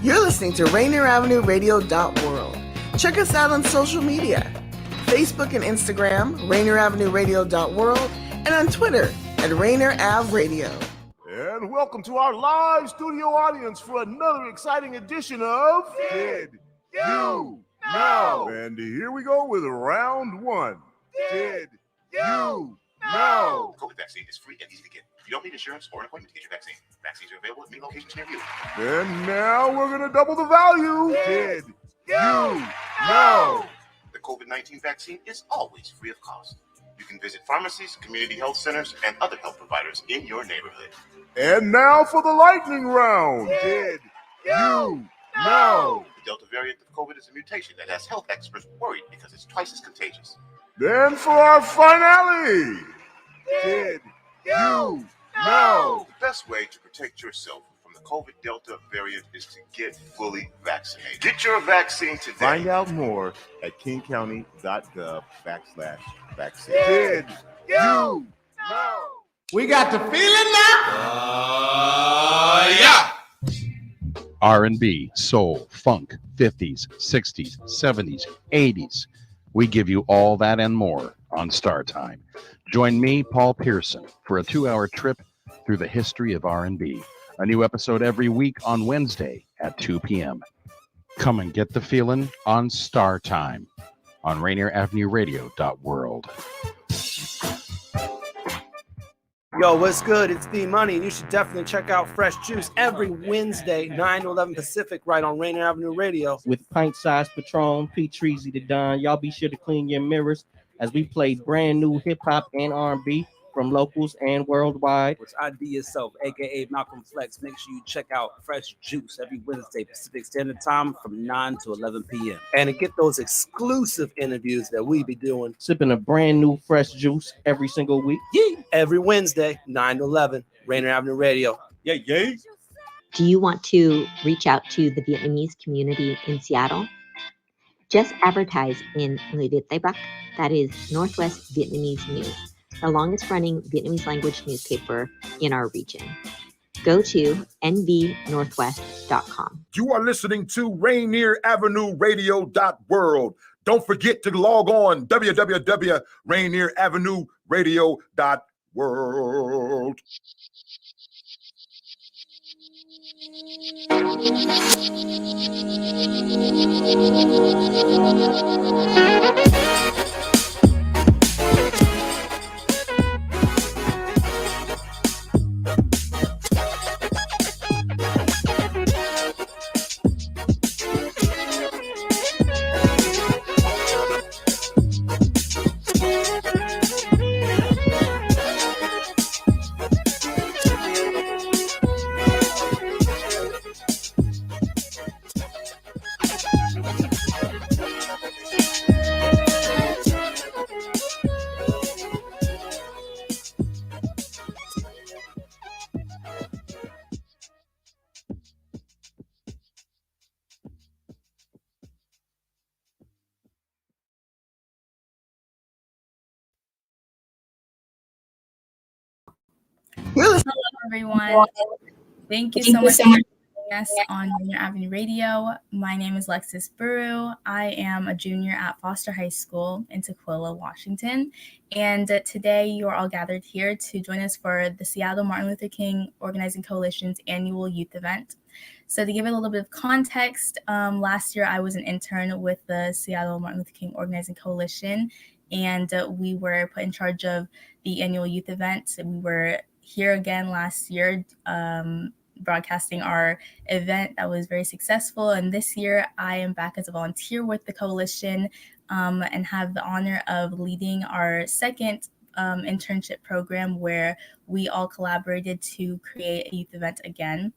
You're listening to Rainier Avenue Radio World. Check us out on social media. Facebook and Instagram, Rainier Avenue Radio World, and on Twitter at Rainier Av Radio. And welcome to our live studio audience for another exciting edition of Did You Know? And here we go with round one. Did you know? COVID vaccine is free and easy to get. You don't need insurance or an appointment to get your vaccine. Vaccines are available at many locations near you. And now we're going to double the value. Did you know? The COVID-19 vaccine is always free of cost. You can visit pharmacies, community health centers, and other health providers in your neighborhood. And now for the lightning round. Did you know? The Delta variant of COVID is a mutation that has health experts worried because it's twice as contagious. Then for our finale. Did you know? The best way to protect yourself from the COVID Delta variant is to get fully vaccinated. Get your vaccine today. Find out more at kingcounty.gov/vaccine. Did you know? We got the feeling now. Yeah. R&B, soul, funk, 50s, 60s, 70s, 80s. We give you all that and more on Star Time. Join me, Paul Pearson, for a 2-hour trip through the history of R&B. A new episode every week on Wednesday at 2 p.m. Come and get the feeling on Star Time on Rainier Avenue Radio World. Yo, what's good? It's D-Money, and you should definitely check out Fresh Juice every Wednesday, 9 to 11 Pacific, right on Rainier Avenue Radio. With pint-sized Patron, P-Treasy the Don. Y'all be sure to clean your mirrors as we play brand new hip-hop and R&B from locals and worldwide. Which ID yourself, a.k.a. Malcolm Flex. Make sure you check out Fresh Juice every Wednesday, Pacific Standard Time from 9 to 11 p.m. And to get those exclusive interviews that we be doing. Sipping a brand new Fresh Juice every single week. Yeah. Every Wednesday, 9 to 11, Rainier Avenue Radio. Yeah. Do you want to reach out to the Vietnamese community in Seattle? Just advertise in Le Viet Tây Bắc, that is Northwest Vietnamese News, the longest running Vietnamese language newspaper in our region. Go to nvnorthwest.com. You are listening to Rainier Avenue Radio World. Don't forget to log on www.rainieravenue radio.world. Hello, everyone. Thank you so much for joining us on Rainier Avenue Radio. My name is Lexis Buru. I am a junior at Foster High School in Tukwila, Washington. And today you are all gathered here to join us for the Seattle Martin Luther King Organizing Coalition's annual youth event. So to give it a little bit of context, last year I was an intern with the Seattle Martin Luther King Organizing Coalition, and we were put in charge of the annual youth event. We were here again last year, broadcasting our event that was very successful. And this year I am back as a volunteer with the coalition and have the honor of leading our second internship program where we all collaborated to create a youth event again.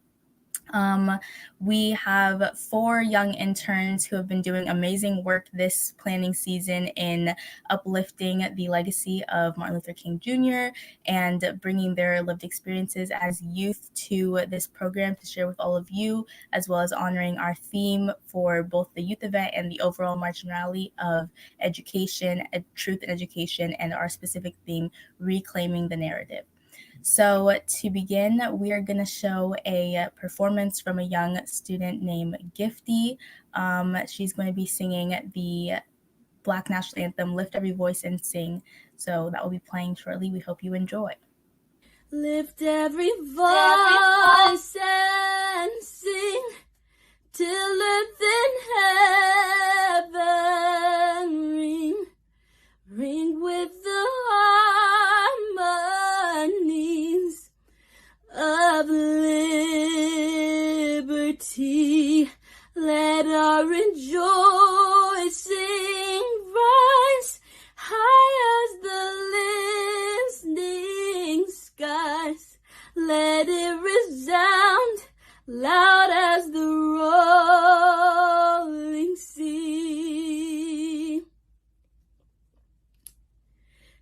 We have 4 young interns who have been doing amazing work this planning season in uplifting the legacy of Martin Luther King Jr. and bringing their lived experiences as youth to this program to share with all of you, as well as honoring our theme for both the youth event and the overall march and rally of education, truth and education, and our specific theme, reclaiming the narrative. So to begin, we are going to show a performance from a young student named Gifty. She's going to be singing the Black National Anthem, Lift Every Voice and Sing. So that will be playing shortly. We hope you enjoy. Lift every voice and sing till earth and heaven ring, ring with the harmonies of liberty. Let our rejoicing rise high as the listening skies. Let it resound loud as the rolling sea.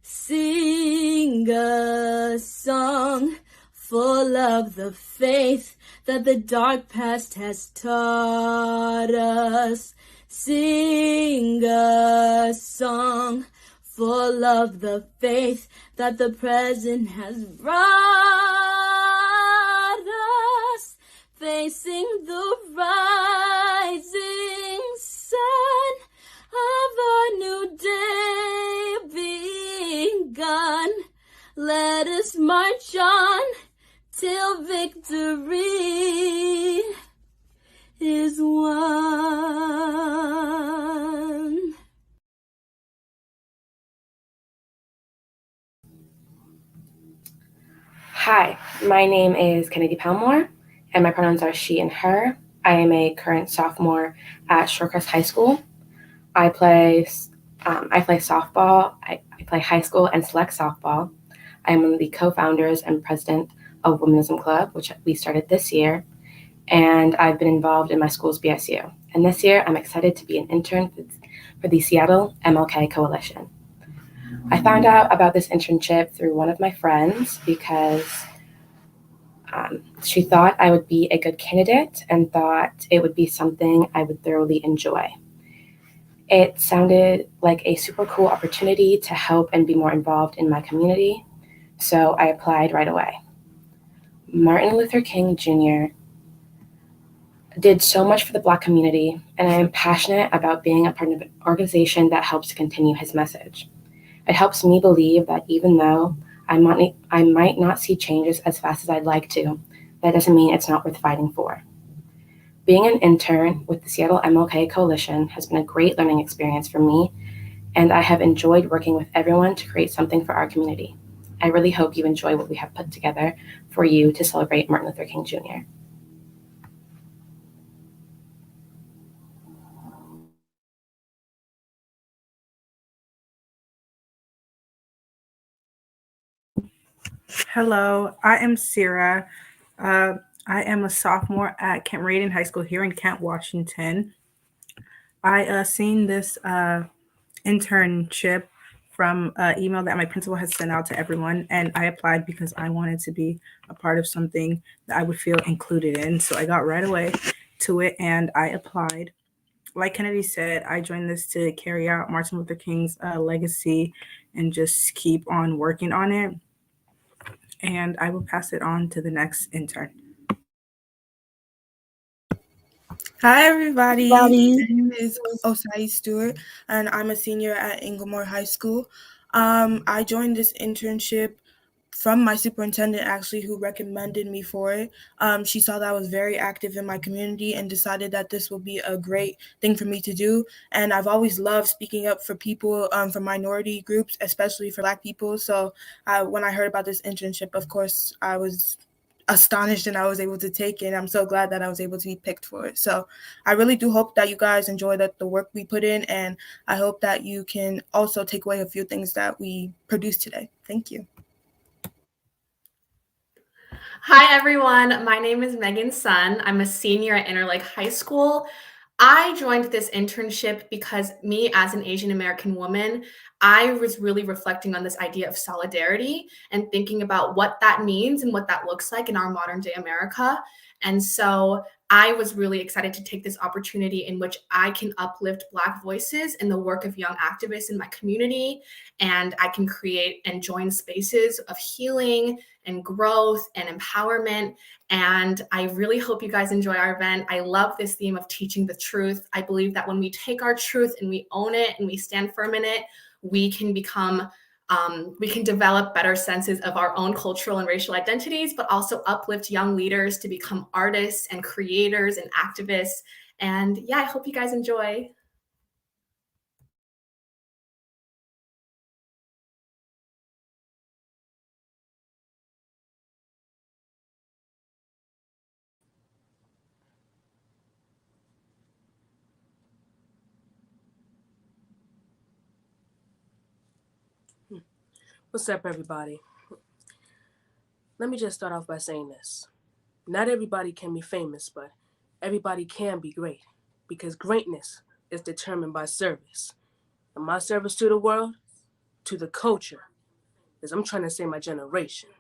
Sing a song full of the faith that the dark past has taught us. Sing a song full of the faith that the present has brought us. Facing the rising sun of our new day begun. Let us march on till victory is won. Hi, my name is Kennedy Palmore, and my pronouns are she and her. I am a current sophomore at Shorecrest High School. I play softball. I play high school and select softball. I am one of the co-founders and president of Womenism Club, which we started this year, and I've been involved in my school's BSU. And this year, I'm excited to be an intern for the Seattle MLK Coalition. I found out about this internship through one of my friends because she thought I would be a good candidate and thought it would be something I would thoroughly enjoy. It sounded like a super cool opportunity to help and be more involved in my community, so I applied right away. Martin Luther King Jr. did so much for the Black community, and I am passionate about being a part of an organization that helps to continue his message. It helps me believe that even though I might not see changes as fast as I'd like to, that doesn't mean it's not worth fighting for. Being an intern with the Seattle MLK Coalition has been a great learning experience for me, and I have enjoyed working with everyone to create something for our community. I really hope you enjoy what we have put together for you to celebrate Martin Luther King Jr. Hello, I am Sierra. I am a sophomore at Kent Meridian High School here in Kent, Washington. I seen this internship from an email that my principal has sent out to everyone, and I applied because I wanted to be a part of something that I would feel included in. So I got right away to it and I applied. Like Kennedy said, I joined this to carry out Martin Luther King's legacy and just keep on working on it. And I will pass it on to the next intern. Hi, everybody. My name is Osai Stewart, and I'm a senior at Inglemoor High School. I joined this internship from my superintendent, actually, who recommended me for it. She saw that I was very active in my community and decided that this would be a great thing for me to do. And I've always loved speaking up for people, for minority groups, especially for Black people. So when I heard about this internship, of course, I was astonished and I was able to take it. I'm so glad that I was able to be picked for it. So I really do hope that you guys enjoy the work we put in, and I hope that you can also take away a few things that we produced today. Thank you. Hi, everyone. My name is Megan Sun. I'm a senior at Interlake High School. I joined this internship because me, as an Asian American woman, I was really reflecting on this idea of solidarity and thinking about what that means and what that looks like in our modern day America. And so I was really excited to take this opportunity in which I can uplift Black voices in the work of young activists in my community, and I can create and join spaces of healing and growth and empowerment. And I really hope you guys enjoy our event. I love this theme of teaching the truth. I believe that when we take our truth and we own it and we stand firm in it, we can develop better senses of our own cultural and racial identities, but also uplift young leaders to become artists and creators and activists. And yeah, I hope you guys enjoy. What's up, everybody? Let me just start off by saying this. Not everybody can be famous, but everybody can be great, because greatness is determined by service. And my service to the world, to the culture, is I'm trying to save my generation.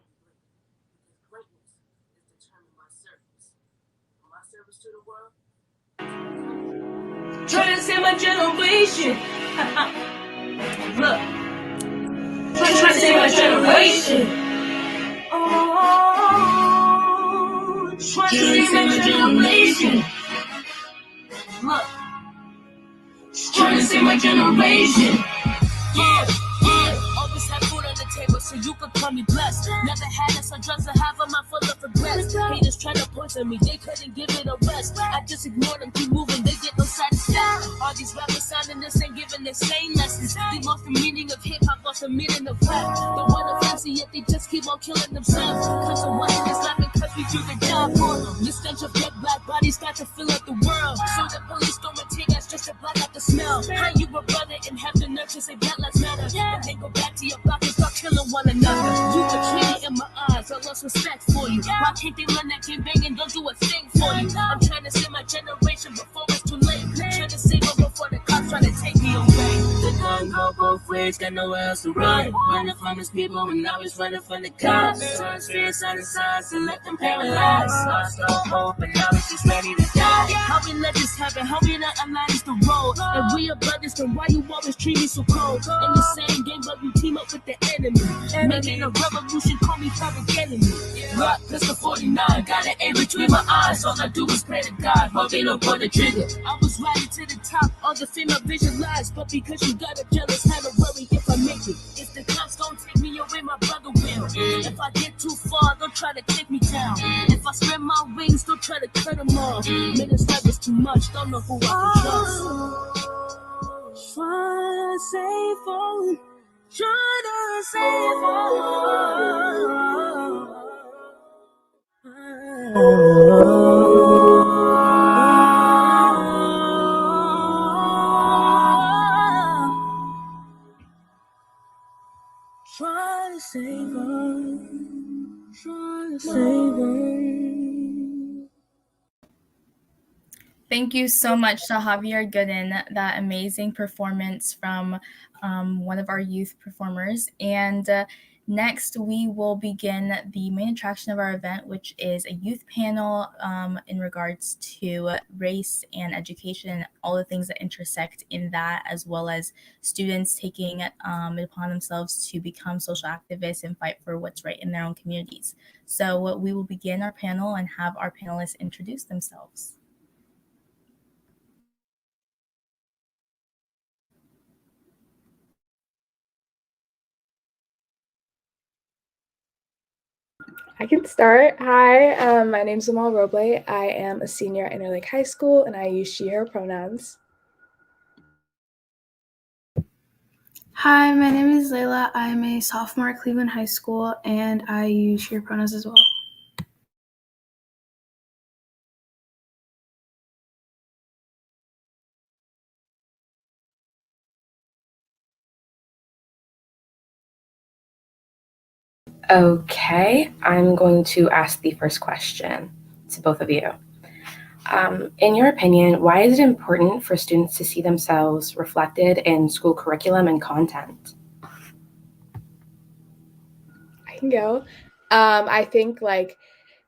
Trying to save my generation. Look. Trying to save my generation. Oh, trying to save my generation. Look. Trying to save my generation. Yeah. Always have food on the table, so you could call me blessed. Never had us on drugs, I have a mouth full of regrets. Haters trying to poison me, they couldn't give it a rest. I just ignore them, keep moving, they get no satisfaction. All these rappers sounding this and giving the same lessons. They lost the meaning of hip-hop, lost the meaning of rap. They want to fancy, yet they just keep on killing themselves. Cause of one is laughing, cause we do the job for them. The stench of dead black bodies got to fill up the world. So the police don't take us just to block out the smell. How you a brother and have the nerve to say Black Lives Matter? And then go back to your block and start killing one another. You betrayed it in my eyes, I lost respect for you. Why can't they learn that game bang and don't do a thing for you? I'm trying to save my generation before it's too late. Trying to save them before the cops trying to take me away. The gun go both ways, got nowhere else to run. Running from his people and now he's running from the cops. Turns fears on the sides and let them paralyze. Lost all hope and now he's just ready to die. How we let this happen, how we not allow this to roll. If we are brothers, then why you always treat me so cold? In the same game, but we team up with the enemy. Making a revolution, call me public enemy. Rock pistol 49, got an A between my eyes. All I do is pray to God, hoping to pull the trigger. I was riding to the top, all the fame I visualized. But because you got a jealous, had to worry if I make it. If the cops don't take me away, my brother will. If I get too far, don't try to take me down. If I spread my wings, don't try to cut them off. Minutes life is too much, don't know who I can trust. Try to save on, try to save on. Try to save on, try to save on. Thank you so much to Javier Gooden, that amazing performance from one of our youth performers. And next, we will begin the main attraction of our event, which is a youth panel in regards to race and education, all the things that intersect in that, as well as students taking it upon themselves to become social activists and fight for what's right in their own communities. So we will begin our panel and have our panelists introduce themselves. I can start. Hi, my name's Amal Roble. I am a senior at Interlake High School, and I use she, her pronouns. Hi, my name is Layla. I'm a sophomore at Cleveland High School, and I use she, her pronouns as well. Okay, I'm going to ask the first question to both of you. In your opinion, why is it important for students to see themselves reflected in school curriculum and content? I can go. I think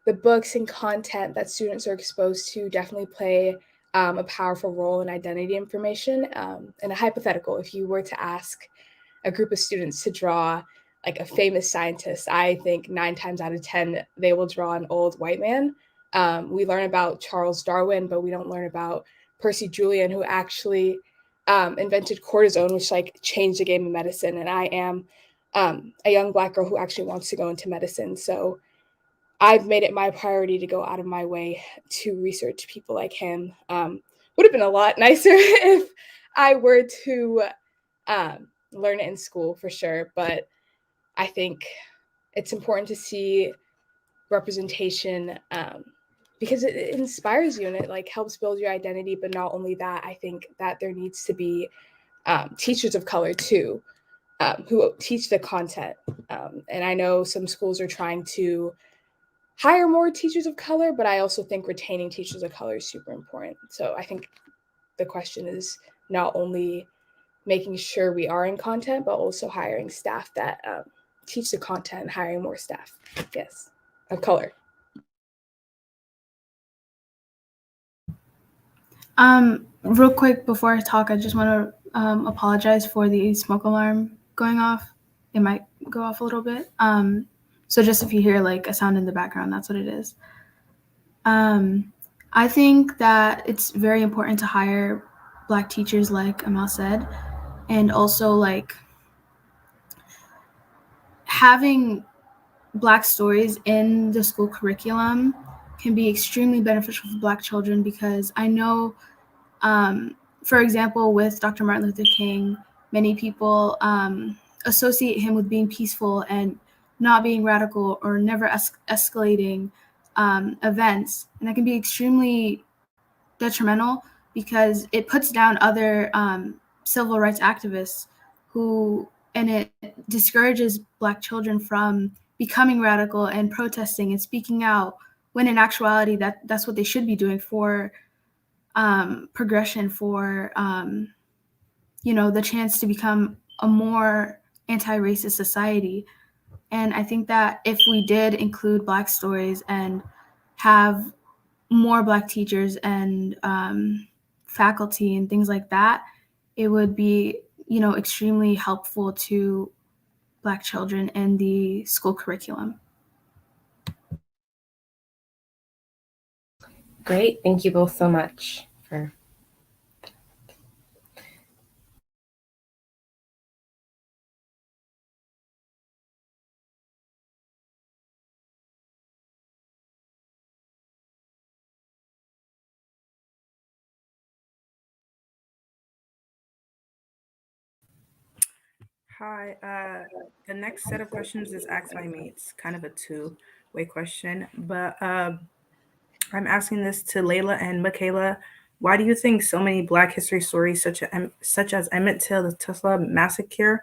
the books and content that students are exposed to definitely play a powerful role in identity information. And a hypothetical, if you were to ask a group of students to draw like a famous scientist, I think 9 times out of 10, they will draw an old white man. We learn about Charles Darwin, but we don't learn about Percy Julian, who actually invented cortisone, which like changed the game of medicine. And I am a young Black girl who actually wants to go into medicine. So I've made it my priority to go out of my way to research people like him. Would have been a lot nicer if I were to learn it in school for sure. But I think it's important to see representation because it inspires you and it like helps build your identity. But not only that, I think that there needs to be teachers of color too, who teach the content. And I know some schools are trying to hire more teachers of color, but I also think retaining teachers of color is super important. So I think the question is not only making sure we are in content, but also hiring staff that teach the content and hiring more staff, yes, of color. Real quick before I talk, I just want to apologize for the smoke alarm going off. It might go off a little bit. So just if you hear like a sound in the background, that's what it is. I think that it's very important to hire Black teachers, like Amal said, and also like having Black stories in the school curriculum can be extremely beneficial for Black children because I know, for example, with Dr. Martin Luther King, many people associate him with being peaceful and not being radical or never escalating events. And that can be extremely detrimental because it puts down other civil rights activists and it discourages Black children from becoming radical and protesting and speaking out when in actuality that's what they should be doing for progression, for the chance to become a more anti-racist society. And I think that if we did include Black stories and have more Black teachers and faculty and things like that, it would be extremely helpful to Black children in the school curriculum. Great. Thank you both so much for. Hi, the next set of questions is asked by me. It's kind of a two-way question, but I'm asking this to Layla and Michaela. Why do you think so many Black history stories, such as Emmett Till, the Tulsa Massacre,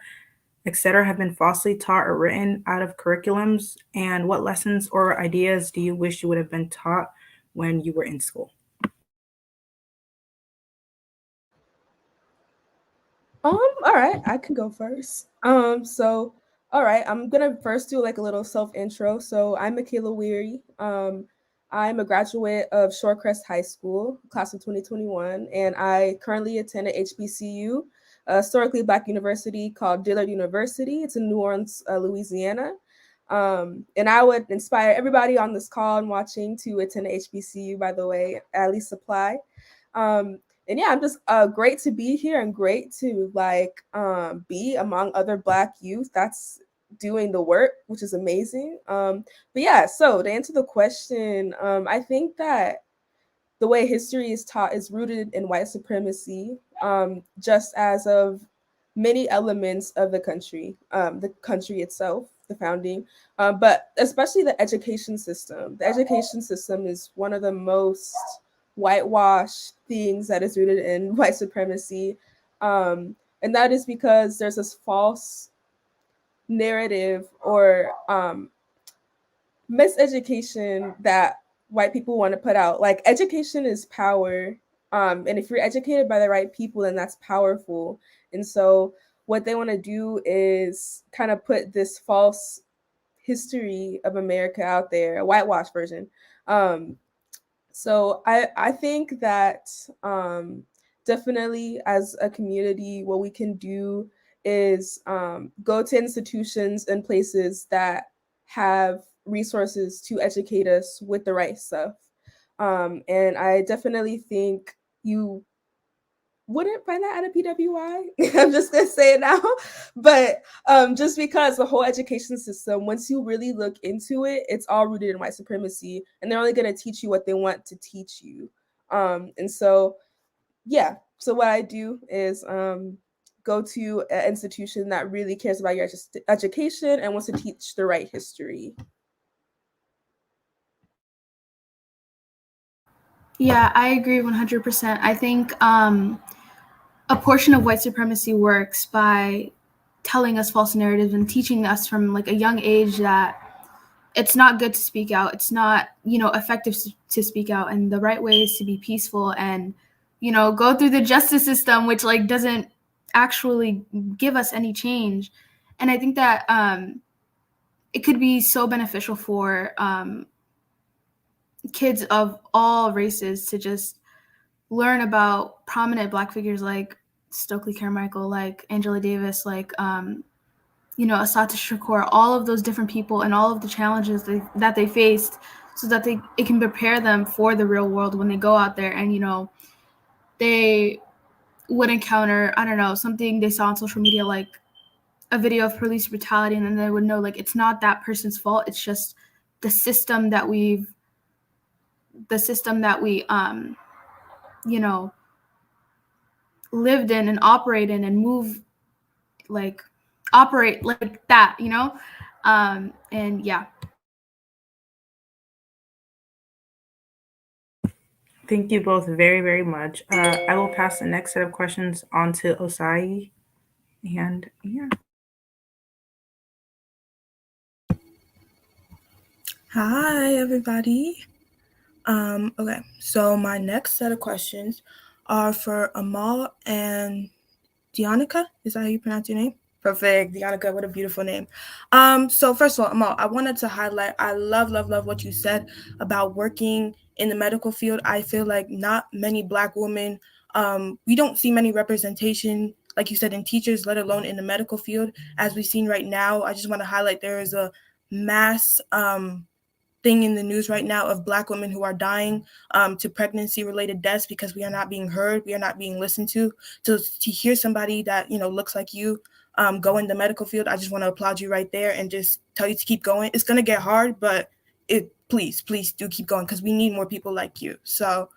etc., have been falsely taught or written out of curriculums? And what lessons or ideas do you wish you would have been taught when you were in school? All right, I can go first. All right, I'm gonna first do like a little self intro. So I'm Michaela Weary. I'm a graduate of Shorecrest High School, class of 2021, and I currently attend at HBCU, a historically Black university called Dillard University. It's in New Orleans, Louisiana. And I would inspire everybody on this call and watching to attend HBCU, by the way, at least apply. And yeah, I'm just great to be here and great to be among other Black youth that's doing the work, which is amazing. But yeah, so to answer the question, I think that the way history is taught is rooted in white supremacy, just as of many elements of the country itself, the founding, but especially the education system. The education system is one of the most whitewashed things that is rooted in white supremacy. And that is because there's this false narrative or miseducation that white people want to put out. Like, education is power. And if you're educated by the right people, then that's powerful. And so what they want to do is kind of put this false history of America out there, a whitewashed version. So I think that definitely as a community, what we can do is go to institutions and places that have resources to educate us with the right stuff. And I definitely think you wouldn't find that at a PWI. I'm just gonna say it now, but just because the whole education system, once you really look into it, it's all rooted in white supremacy, and they're only gonna teach you what they want to teach you. And so, yeah. So what I do is go to an institution that really cares about your education and wants to teach the right history. Yeah, I agree 100%. I think a portion of white supremacy works by telling us false narratives and teaching us from like a young age that it's not good to speak out. It's not, effective to speak out. And the right way is to be peaceful and, go through the justice system, which like doesn't actually give us any change. And I think that it could be so beneficial for kids of all races to just learn about prominent Black figures like Stokely Carmichael, like Angela Davis, like, Assata Shakur, all of those different people and all of the challenges that they faced so that it can prepare them for the real world when they go out there and, they would encounter, I don't know, something they saw on social media, like a video of police brutality, and then they would know, like, it's not that person's fault. It's just the system that we lived in and operate in and operate like that, and yeah. Thank you both very, very much. I will pass the next set of questions on to Osai. And yeah. Hi, everybody. Okay, so my next set of questions are for Amal and Dianica. Is that how you pronounce your name? Perfect. Dianica, what a beautiful name. So first of all, Amal, I wanted to highlight, I love what you said about working in the medical field. I feel like not many Black women, we don't see many representation, like you said, in teachers, let alone in the medical field. As we've seen right now, I just want to highlight there is a mass thing in the news right now of Black women who are dying to pregnancy-related deaths because we are not being heard, we are not being listened to. So to hear somebody that looks like you go in the medical field, I just want to applaud you right there and just tell you to keep going. It's gonna get hard, but please do keep going because we need more people like you. So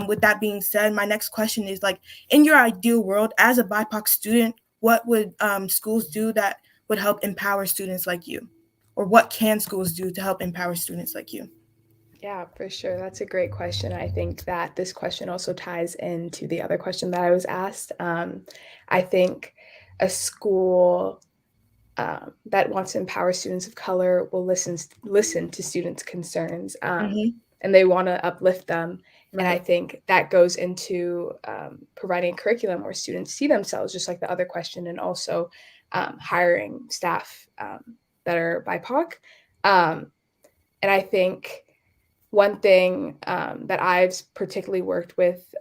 with that being said, my next question is, like, in your ideal world, as a BIPOC student, what would schools do that would help empower students like you? Or what can schools do to help empower students like you? Yeah, for sure. That's a great question. I think that this question also ties into the other question that I was asked. I think a school that wants to empower students of color will listen to students' concerns, and they want to uplift them. Right. And I think that goes into providing a curriculum where students see themselves, just like the other question, and also hiring staff that are BIPOC. And I think one thing that I've particularly worked with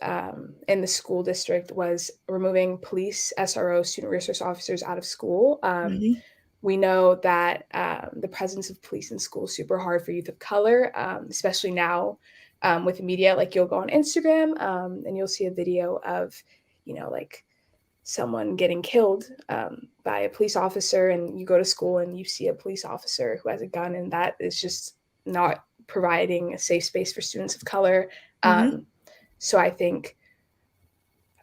in the school district was removing police, SRO, student resource officers out of school. We know that the presence of police in school is super hard for youth of color, especially now with the media. Like, you'll go on Instagram and you'll see a video of, like someone getting killed by a police officer, and you go to school and you see a police officer who has a gun, and that is just not providing a safe space for students of color. So I think,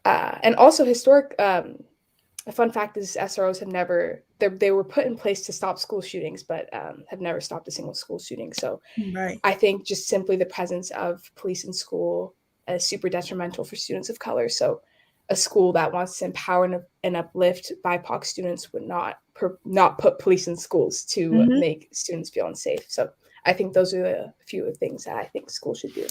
and also a fun fact is SROs have never, they were put in place to stop school shootings, but have never stopped a single school shooting. So right. I think just simply the presence of police in school is super detrimental for students of color. So a school that wants to empower and uplift BIPOC students would not put police in schools to make students feel unsafe. So I think those are a few of the things that I think schools should do.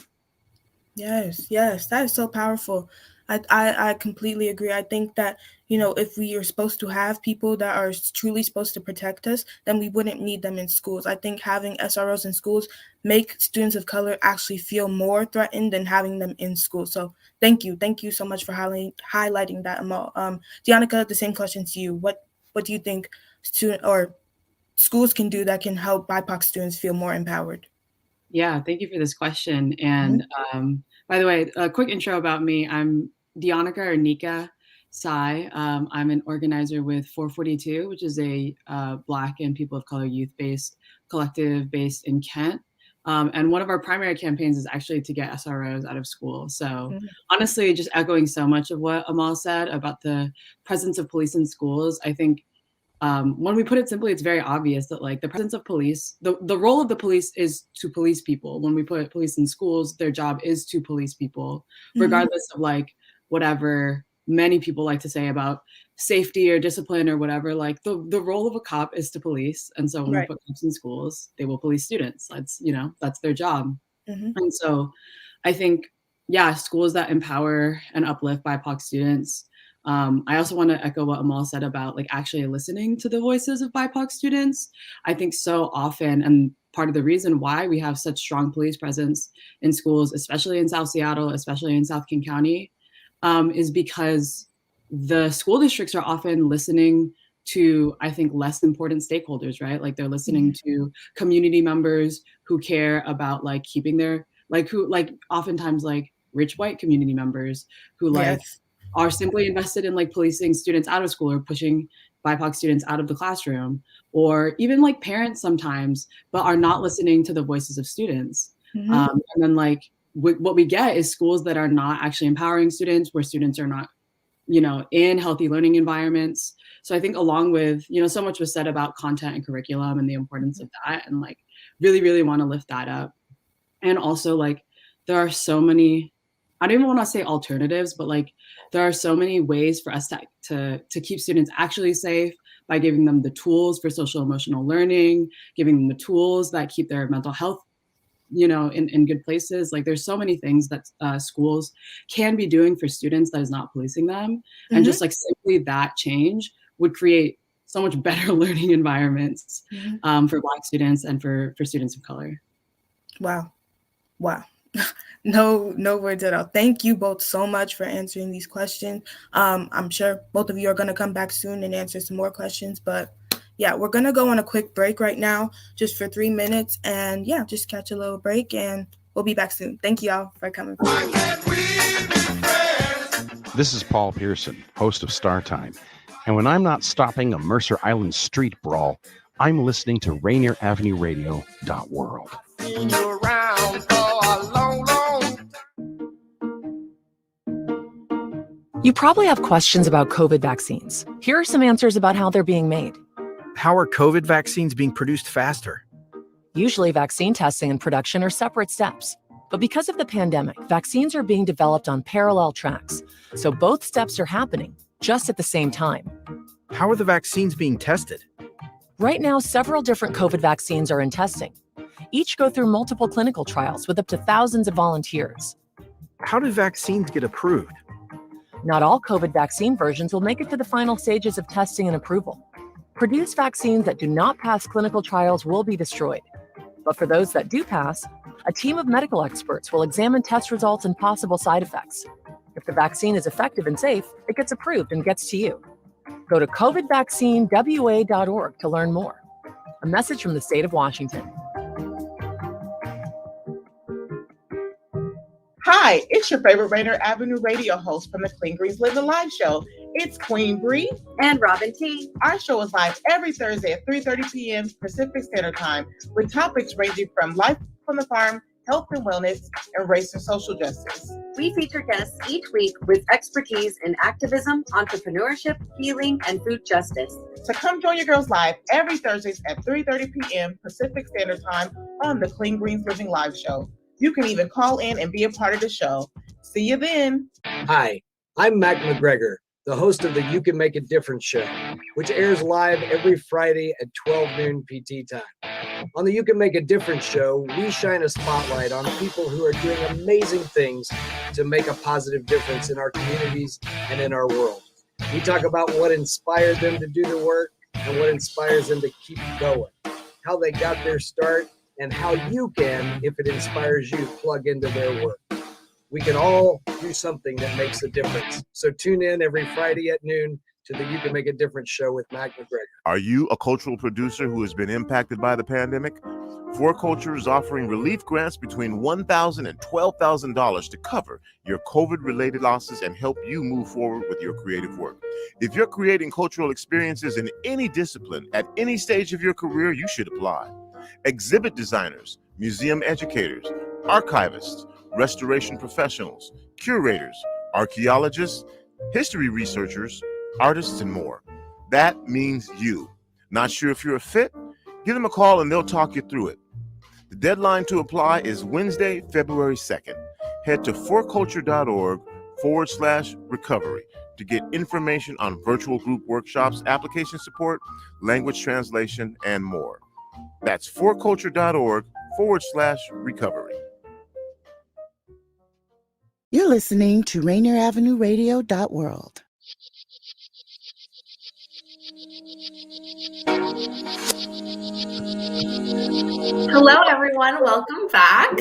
Yes, that is so powerful. I completely agree. I think that, if we are supposed to have people that are truly supposed to protect us, then we wouldn't need them in schools. I think having SROs in schools make students of color actually feel more threatened than having them in school. So thank you so much for highlighting that, Amal. Deonica, the same question to you. What do you think schools can do that can help BIPOC students feel more empowered? Yeah, thank you for this question. And by the way, a quick intro about me. I'm Deonica or Nika Sai. I'm an organizer with 442, which is a Black and people of color youth-based collective based in Kent. And one of our primary campaigns is actually to get SROs out of school. So honestly, just echoing so much of what Amal said about the presence of police in schools, I think when we put it simply, it's very obvious that like the presence of police, the role of the police is to police people. When we put police in schools, their job is to police people, regardless of like whatever many people like to say about safety or discipline or whatever. Like the role of a cop is to police. And so when we put cops in schools, they will police students. That's their job. And so I think, schools that empower and uplift BIPOC students. I also want to echo what Amal said about like actually listening to the voices of BIPOC students. I think so often, and part of the reason why we have such strong police presence in schools, especially in South Seattle, especially in South King County, is because the school districts are often listening to, I think, less important stakeholders, right? Like they're listening to community members who care about like keeping their, oftentimes like rich white community members who are simply invested in like policing students out of school or pushing BIPOC students out of the classroom, or even like parents sometimes, but are not listening to the voices of students. And then like what we get is schools that are not actually empowering students, where students are not, in healthy learning environments. So I think along with, so much was said about content and curriculum and the importance of that, and like really, really want to lift that up. And also like there are so many, I don't even want to say alternatives, but like there are so many ways for us to keep students actually safe by giving them the tools for social emotional learning, giving them the tools that keep their mental health, in good places. Like there's so many things that schools can be doing for students that is not policing them. And just like simply that change would create so much better learning environments for Black students and for students of color. Wow. No words at all. Thank you both so much for answering these questions. I'm sure both of you are going to come back soon and answer some more questions, but we're going to go on a quick break right now, just for 3 minutes, and just catch a little break, and we'll be back soon. Thank you all for coming. This is Paul Pearson, host of Star Time, and when I'm not stopping a Mercer Island street brawl, I'm listening to Rainier Avenue Radio.world. You probably have questions about COVID vaccines. Here are some answers about how they're being made. How are COVID vaccines being produced faster? Usually, vaccine testing and production are separate steps. But because of the pandemic, vaccines are being developed on parallel tracks. So both steps are happening, just at the same time. How are the vaccines being tested? Right now, several different COVID vaccines are in testing. Each go through multiple clinical trials with up to thousands of volunteers. How do vaccines get approved? Not all COVID vaccine versions will make it to the final stages of testing and approval. Produced vaccines that do not pass clinical trials will be destroyed. But for those that do pass, a team of medical experts will examine test results and possible side effects. If the vaccine is effective and safe, it gets approved and gets to you. Go to covidvaccinewa.org to learn more. A message from the state of Washington. Hi, it's your favorite Rainier Avenue radio host from the Clean Greens Living Live show. It's Queen Bree and Robin T. Our show is live every Thursday at 3:30 p.m. Pacific Standard Time with topics ranging from life on the farm, health and wellness, and race and social justice. We feature guests each week with expertise in activism, entrepreneurship, healing, and food justice. So come join your girls live every Thursdays at 3:30 p.m. Pacific Standard Time on the Clean Greens Living Live show. You can even call in and be a part of the show. See you then. Hi, I'm Mac McGregor, the host of the You Can Make a Difference show, which airs live every Friday at 12 noon PT time. On the You Can Make a Difference show, we shine a spotlight on people who are doing amazing things to make a positive difference in our communities and in our world. We talk about what inspired them to do the work and what inspires them to keep going, how they got their start, and how you can, if it inspires you, plug into their work. We can all do something that makes a difference. So tune in every Friday at noon to the You Can Make a Difference show with Mac McGregor. Are you a cultural producer who has been impacted by the pandemic? Four Culture is offering relief grants between $1,000 and $12,000 to cover your COVID-related losses and help you move forward with your creative work. If you're creating cultural experiences in any discipline at any stage of your career, you should apply. Exhibit designers, museum educators, archivists, restoration professionals, curators, archaeologists, history researchers, artists, and more. That means you. Not sure if you're a fit? Give them a call and they'll talk you through it. The deadline to apply is Wednesday, February 2nd. Head to forculture.org/recovery to get information on virtual group workshops, application support, language translation, and more. That's forculture.org/recovery. You're listening to Rainier Avenue Radio.world. Hello, everyone. Welcome back.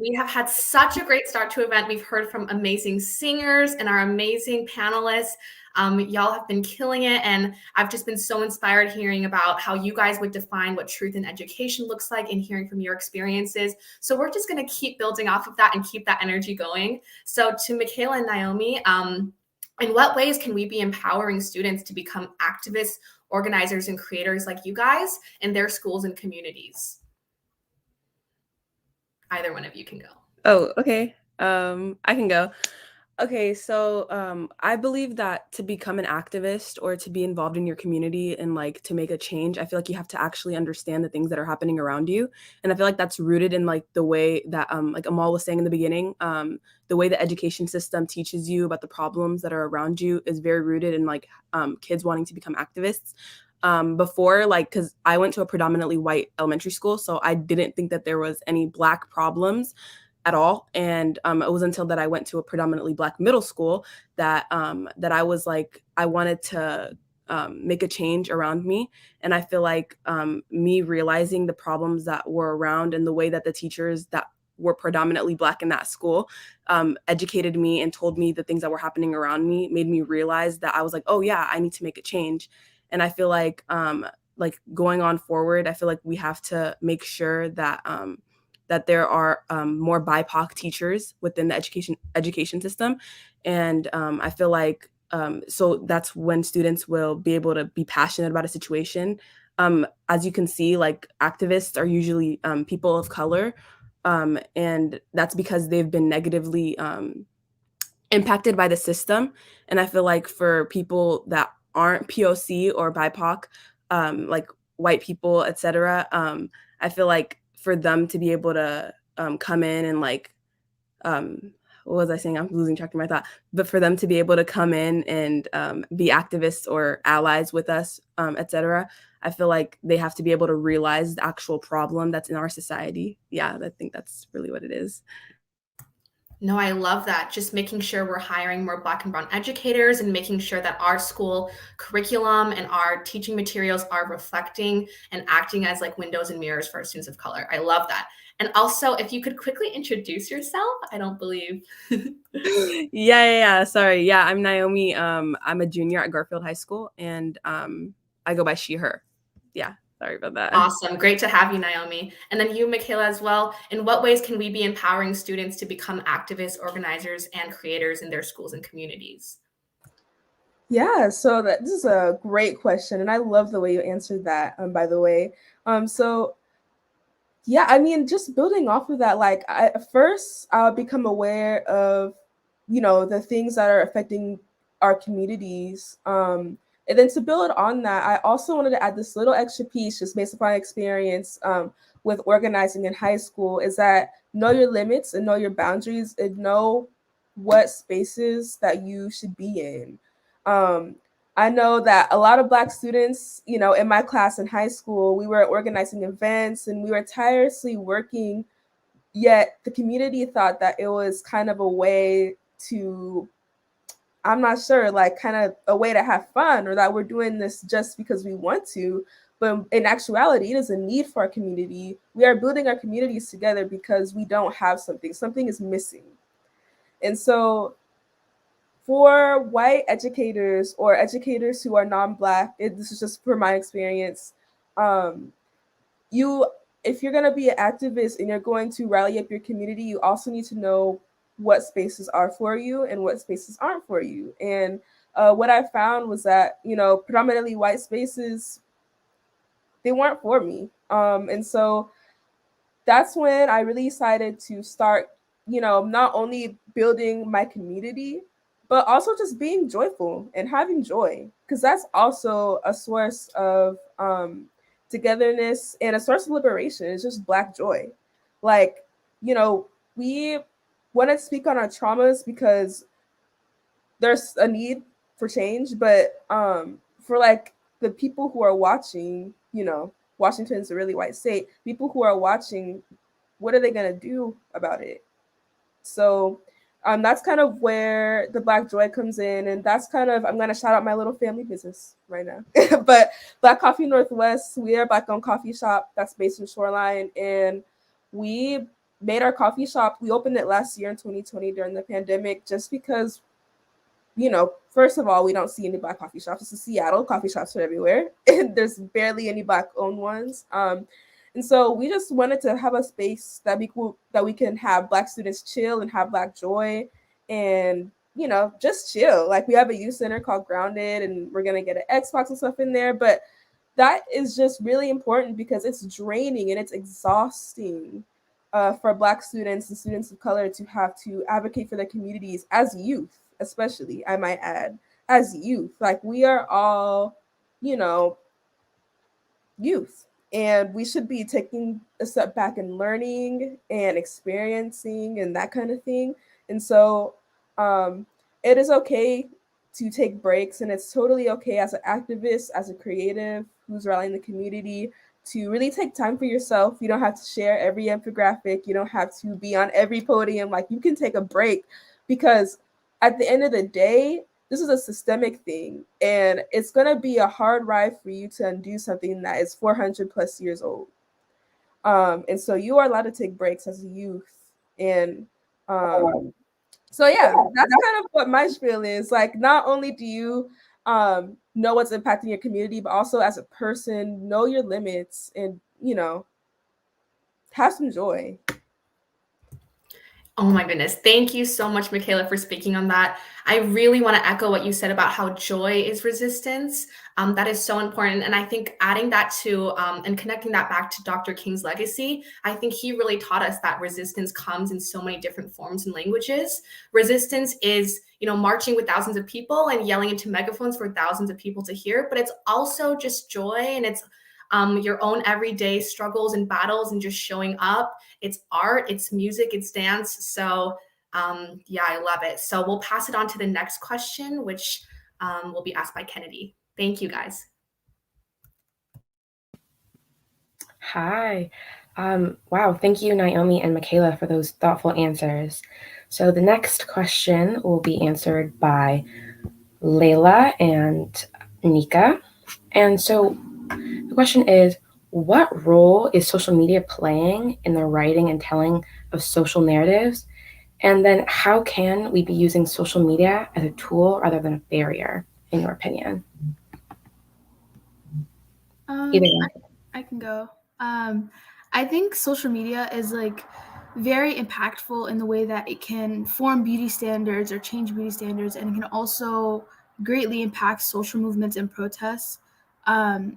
We have had such a great start to event. We've heard from amazing singers and our amazing panelists. Y'all have been killing it, and I've just been so inspired hearing about how you guys would define what truth in education looks like and hearing from your experiences. So we're just going to keep building off of that and keep that energy going. So to Michaela and Naomi, in what ways can we be empowering students to become activists, organizers, and creators like you guys in their schools and communities? Either one of you can go. Oh, okay. I can go. Okay, so I believe that to become an activist or to be involved in your community and like to make a change, I feel like you have to actually understand the things that are happening around you. And I feel like that's rooted in like the way that like Amal was saying in the beginning, the way the education system teaches you about the problems that are around you is very rooted in like kids wanting to become activists. Before, like, because I went to a predominantly white elementary school, so I didn't think that there was any Black problems at all. And it was until that I went to a predominantly Black middle school that that I was like, I wanted to make a change around me. And I feel like me realizing the problems that were around and the way that the teachers that were predominantly Black in that school educated me and told me the things that were happening around me made me realize that I was like, oh yeah, I need to make a change. And I feel like going on forward, I feel like we have to make sure that that there are more BIPOC teachers within the education system. And I feel like, so that's when students will be able to be passionate about a situation. As you can see, like activists are usually people of color. And that's because they've been negatively impacted by the system. And I feel like for people that aren't POC or BIPOC, like white people, etc., I feel like for them to be able to come in and like, what was I saying? I'm losing track of my thought. But for them to be able to come in and be activists or allies with us, etc., I feel like they have to be able to realize the actual problem that's in our society. Yeah, I think that's really what it is. No, I love that. Just making sure we're hiring more Black and brown educators and making sure that our school curriculum and our teaching materials are reflecting and acting as like windows and mirrors for our students of color. I love that. And also, if you could quickly introduce yourself, I don't believe. Yeah. Sorry. Yeah, I'm Naomi. I'm a junior at Garfield High School, and I go by she, her. Yeah. Sorry about that. Awesome. Great to have you, Naomi. And then you, Michaela, as well. In what ways can we be empowering students to become activists, organizers, and creators in their schools and communities? Yeah, so this is a great question. And I love the way you answered that, by the way. So yeah, I mean, just building off of that, like first I'll become aware of, the things that are affecting our communities. And then to build on that, I also wanted to add this little extra piece just based upon experience with organizing in high school, is that know your limits and know your boundaries and know what spaces that you should be in. I know that a lot of Black students, you know, in my class in high school, we were organizing events and we were tirelessly working, yet the community thought that it was kind of a way to, I'm not sure, like kind of a way to have fun, or that we're doing this just because we want to. But in actuality, it is a need for our community. We are building our communities together because we don't have something. Something is missing. And so for white educators or educators who are non-Black, this is just from my experience, if you're going to be an activist and you're going to rally up your community, you also need to know what spaces are for you and what spaces aren't for you. And what I found was that, you know, predominantly white spaces, they weren't for me. And so that's when I really decided to start, you know, not only building my community, but also just being joyful and having joy, because that's also a source of togetherness and a source of liberation. It's just Black joy. Like, you know, we want to speak on our traumas because there's a need for change, but for like the people who are watching, you know, Washington's a really white state, people who are watching, what are they going to do about it? So that's kind of where the Black joy comes in. And that's kind of, I'm going to shout out my little family business right now. But Black Coffee Northwest, we are a Black-owned coffee shop that's based in Shoreline. And we made our coffee shop, we opened it last year in 2020 during the pandemic, just because, you know, first of all, we don't see any Black coffee shops. It's in Seattle, coffee shops are everywhere. And there's barely any Black-owned ones. And so we just wanted to have a space that we can have Black students chill and have Black joy and, you know, just chill. Like, we have a youth center called Grounded, and we're going to get an Xbox and stuff in there. But that is just really important because it's draining and it's exhausting for Black students and students of color to have to advocate for their communities as youth, especially, I might add, as youth. Like, we are all, you know, youth. And we should be taking a step back and learning and experiencing and that kind of thing. And so it is okay to take breaks, and it's totally okay as an activist, as a creative who's rallying the community, to really take time for yourself. You don't have to share every infographic. You don't have to be on every podium. Like, you can take a break, because at the end of the day, this is a systemic thing, and it's going to be a hard ride for you to undo something that is 400 plus years old. And so you are allowed to take breaks as a youth. And so, yeah, that's kind of what my spiel is. Like, not only do you know what's impacting your community, but also as a person, know your limits and, you know, have some joy. Oh my goodness. Thank you so much, Michaela, for speaking on that. I really want to echo what you said about how joy is resistance. That is so important. And I think adding that to and connecting that back to Dr. King's legacy, I think he really taught us that resistance comes in so many different forms and languages. Resistance is, you know, marching with thousands of people and yelling into megaphones for thousands of people to hear, but it's also just joy, and it's your own everyday struggles and battles and just showing up. It's art, it's music, it's dance. So yeah, I love it. So we'll pass it on to the next question, which will be asked by Kennedy. Thank you, guys. Hi. Wow, thank you, Naomi and Michaela, for those thoughtful answers. So the next question will be answered by Layla and Nika. And so the question is, what role is social media playing in the writing and telling of social narratives? And then how can we be using social media as a tool rather than a barrier, in your opinion? I can go. I think social media is like very impactful in the way that it can form beauty standards or change beauty standards, and it can also greatly impact social movements and protests.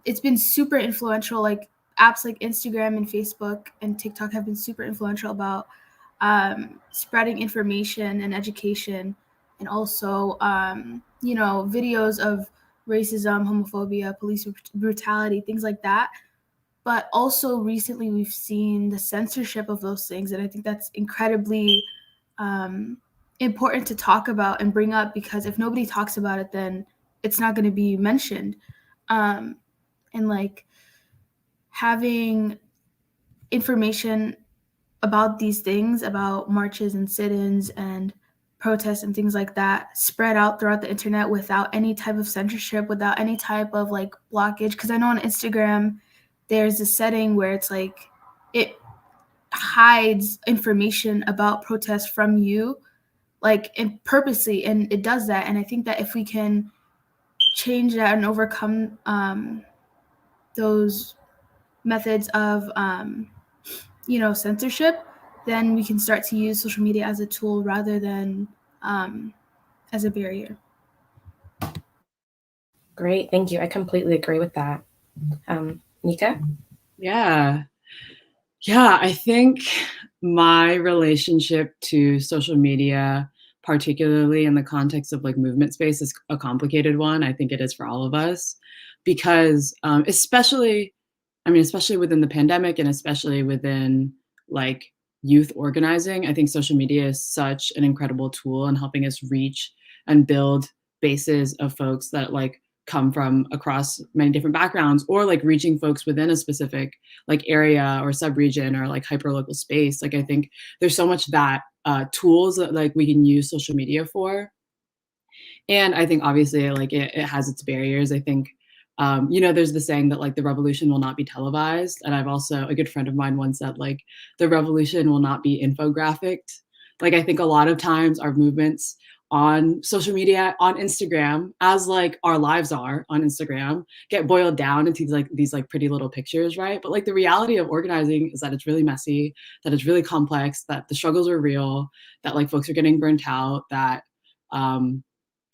It's been super influential. Like, apps like Instagram and Facebook and TikTok have been super influential about spreading information and education, and also you know, videos of racism, homophobia, police brutality, things like that. But also recently we've seen the censorship of those things, and I think that's incredibly important to talk about and bring up, because if nobody talks about it, then it's not going to be mentioned. And like having information about these things, about marches and sit-ins and protests and things like that, spread out throughout the internet without any type of censorship, without any type of like blockage. Because I know on Instagram there's a setting where it's like it hides information about protests from you, like, and purposely, and it does that. And I think that if we can change that and overcome those methods of censorship, then we can start to use social media as a tool rather than as a barrier. Great, thank you. I completely agree with that. Nika? Yeah, I think my relationship to social media, particularly in the context of like movement space, is a complicated one. I think it is for all of us, because especially within the pandemic and especially within like youth organizing, I think social media is such an incredible tool in helping us reach and build bases of folks that like come from across many different backgrounds, or like reaching folks within a specific like area or subregion or like hyperlocal space. Like I think there's so much that tools that like we can use social media for. And I think obviously like it has its barriers. I think there's the saying that like the revolution will not be televised. And I've also, a good friend of mine once said like the revolution will not be infographicked. Like I think a lot of times our movements on social media, on Instagram, as like our lives are on Instagram, get boiled down into these pretty little pictures, right? But like the reality of organizing is that it's really messy, that it's really complex, that the struggles are real, that like folks are getting burnt out, that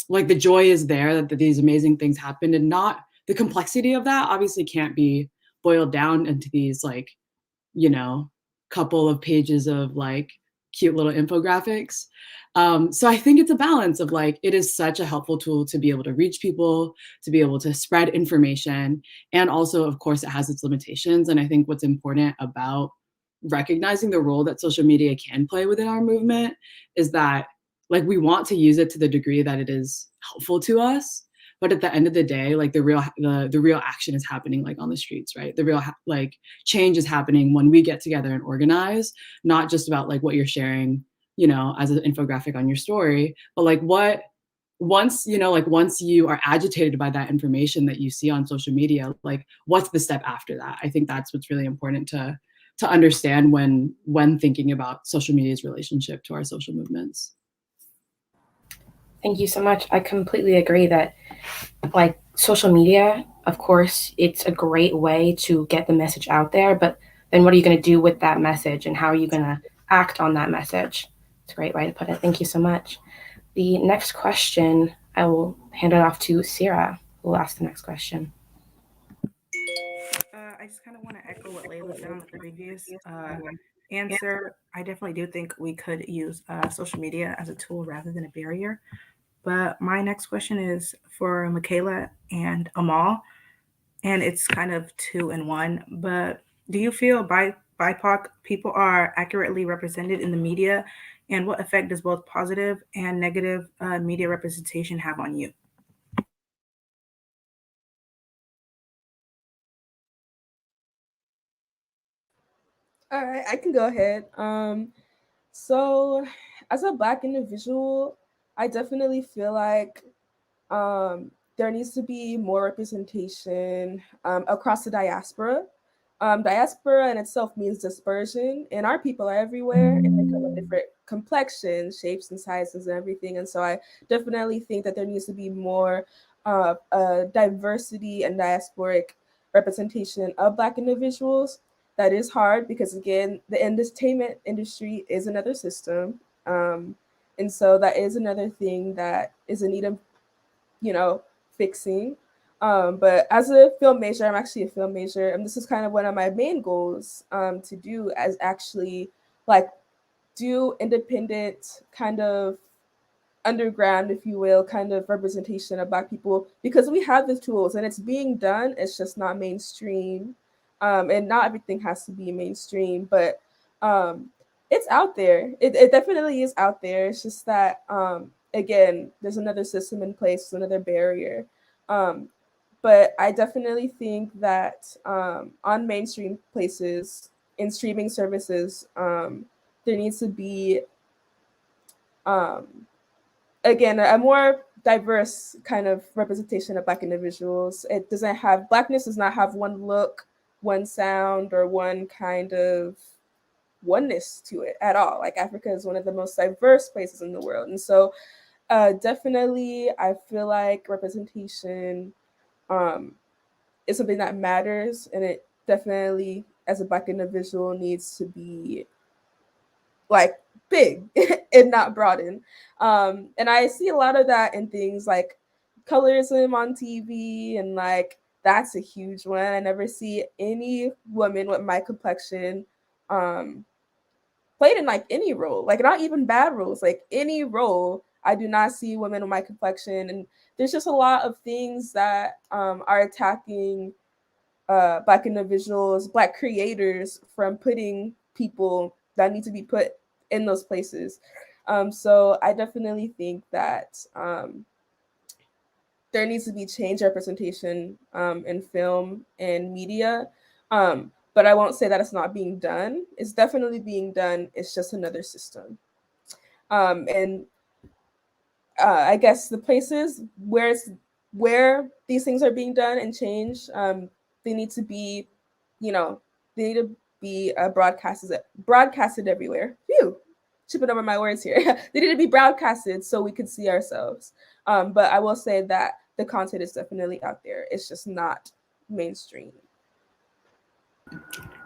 like the joy is there, that these amazing things happen, and not the complexity of that obviously can't be boiled down into these like, couple of pages of like cute little infographics. So I think it's a balance of like, it is such a helpful tool to be able to reach people, to be able to spread information. And also, of course, it has its limitations. And I think what's important about recognizing the role that social media can play within our movement is that like we want to use it to the degree that it is helpful to us. But at the end of the day, like the real action is happening like on the streets, right? The real like change is happening when we get together and organize, not just about like what you're sharing, as an infographic on your story, but like once you are agitated by that information that you see on social media, like what's the step after that? I think that's what's really important to understand when thinking about social media's relationship to our social movements. Thank you so much. I completely agree that like social media, of course, it's a great way to get the message out there, but then what are you going to do with that message and how are you going to act on that message? It's a great way to put it. Thank you so much. The next question, I will hand it off to Sierra, who will ask the next question. I just kind of want to echo what Layla said on the previous answer. I definitely do think we could use social media as a tool rather than a barrier. But my next question is for Michaela and Amal, and it's kind of 2 in 1. But do you feel BIPOC people are accurately represented in the media, and what effect does both positive and negative media representation have on you? All right, I can go ahead. So as a Black individual, I definitely feel like there needs to be more representation across the diaspora. Diaspora in itself means dispersion, and our people are everywhere, and they come with different complexions, shapes, and sizes, and everything. And so I definitely think that there needs to be more diversity and diasporic representation of Black individuals. That is hard because, again, the entertainment industry is another system. And so that is another thing that is in need of, fixing. But as a film major, I'm actually a film major, and this is kind of one of my main goals to do, as actually like do independent kind of underground, if you will, kind of representation of Black people, because we have the tools and it's being done. It's just not mainstream. And not everything has to be mainstream, but it's out there. It definitely is out there. It's just that, again, there's another system in place, there's another barrier. But I definitely think that on mainstream places, in streaming services, there needs to be, again, a more diverse kind of representation of Black individuals. It doesn't have, Blackness does not have one look, one sound, or one kind of oneness to it at all. Like, Africa is one of the most diverse places in the world. And so definitely I feel like representation is something that matters, and it definitely, as a Black individual, needs to be like big and not broaden. And I see a lot of that in things like colorism on TV, and like that's a huge one. I never see any woman with my complexion played in like any role, like not even bad roles, like any role. I do not see women with my complexion, and there's just a lot of things that are attacking Black individuals, Black creators from putting people that need to be put in those places. So I definitely think that there needs to be change representation in film and media. But I won't say that it's not being done. It's definitely being done. It's just another system. And I guess the places where these things are being done and changed, they need to be, they need to be broadcasted everywhere. Phew, tripping over my words here. They need to be broadcasted so we could see ourselves. But I will say that the content is definitely out there. It's just not mainstream.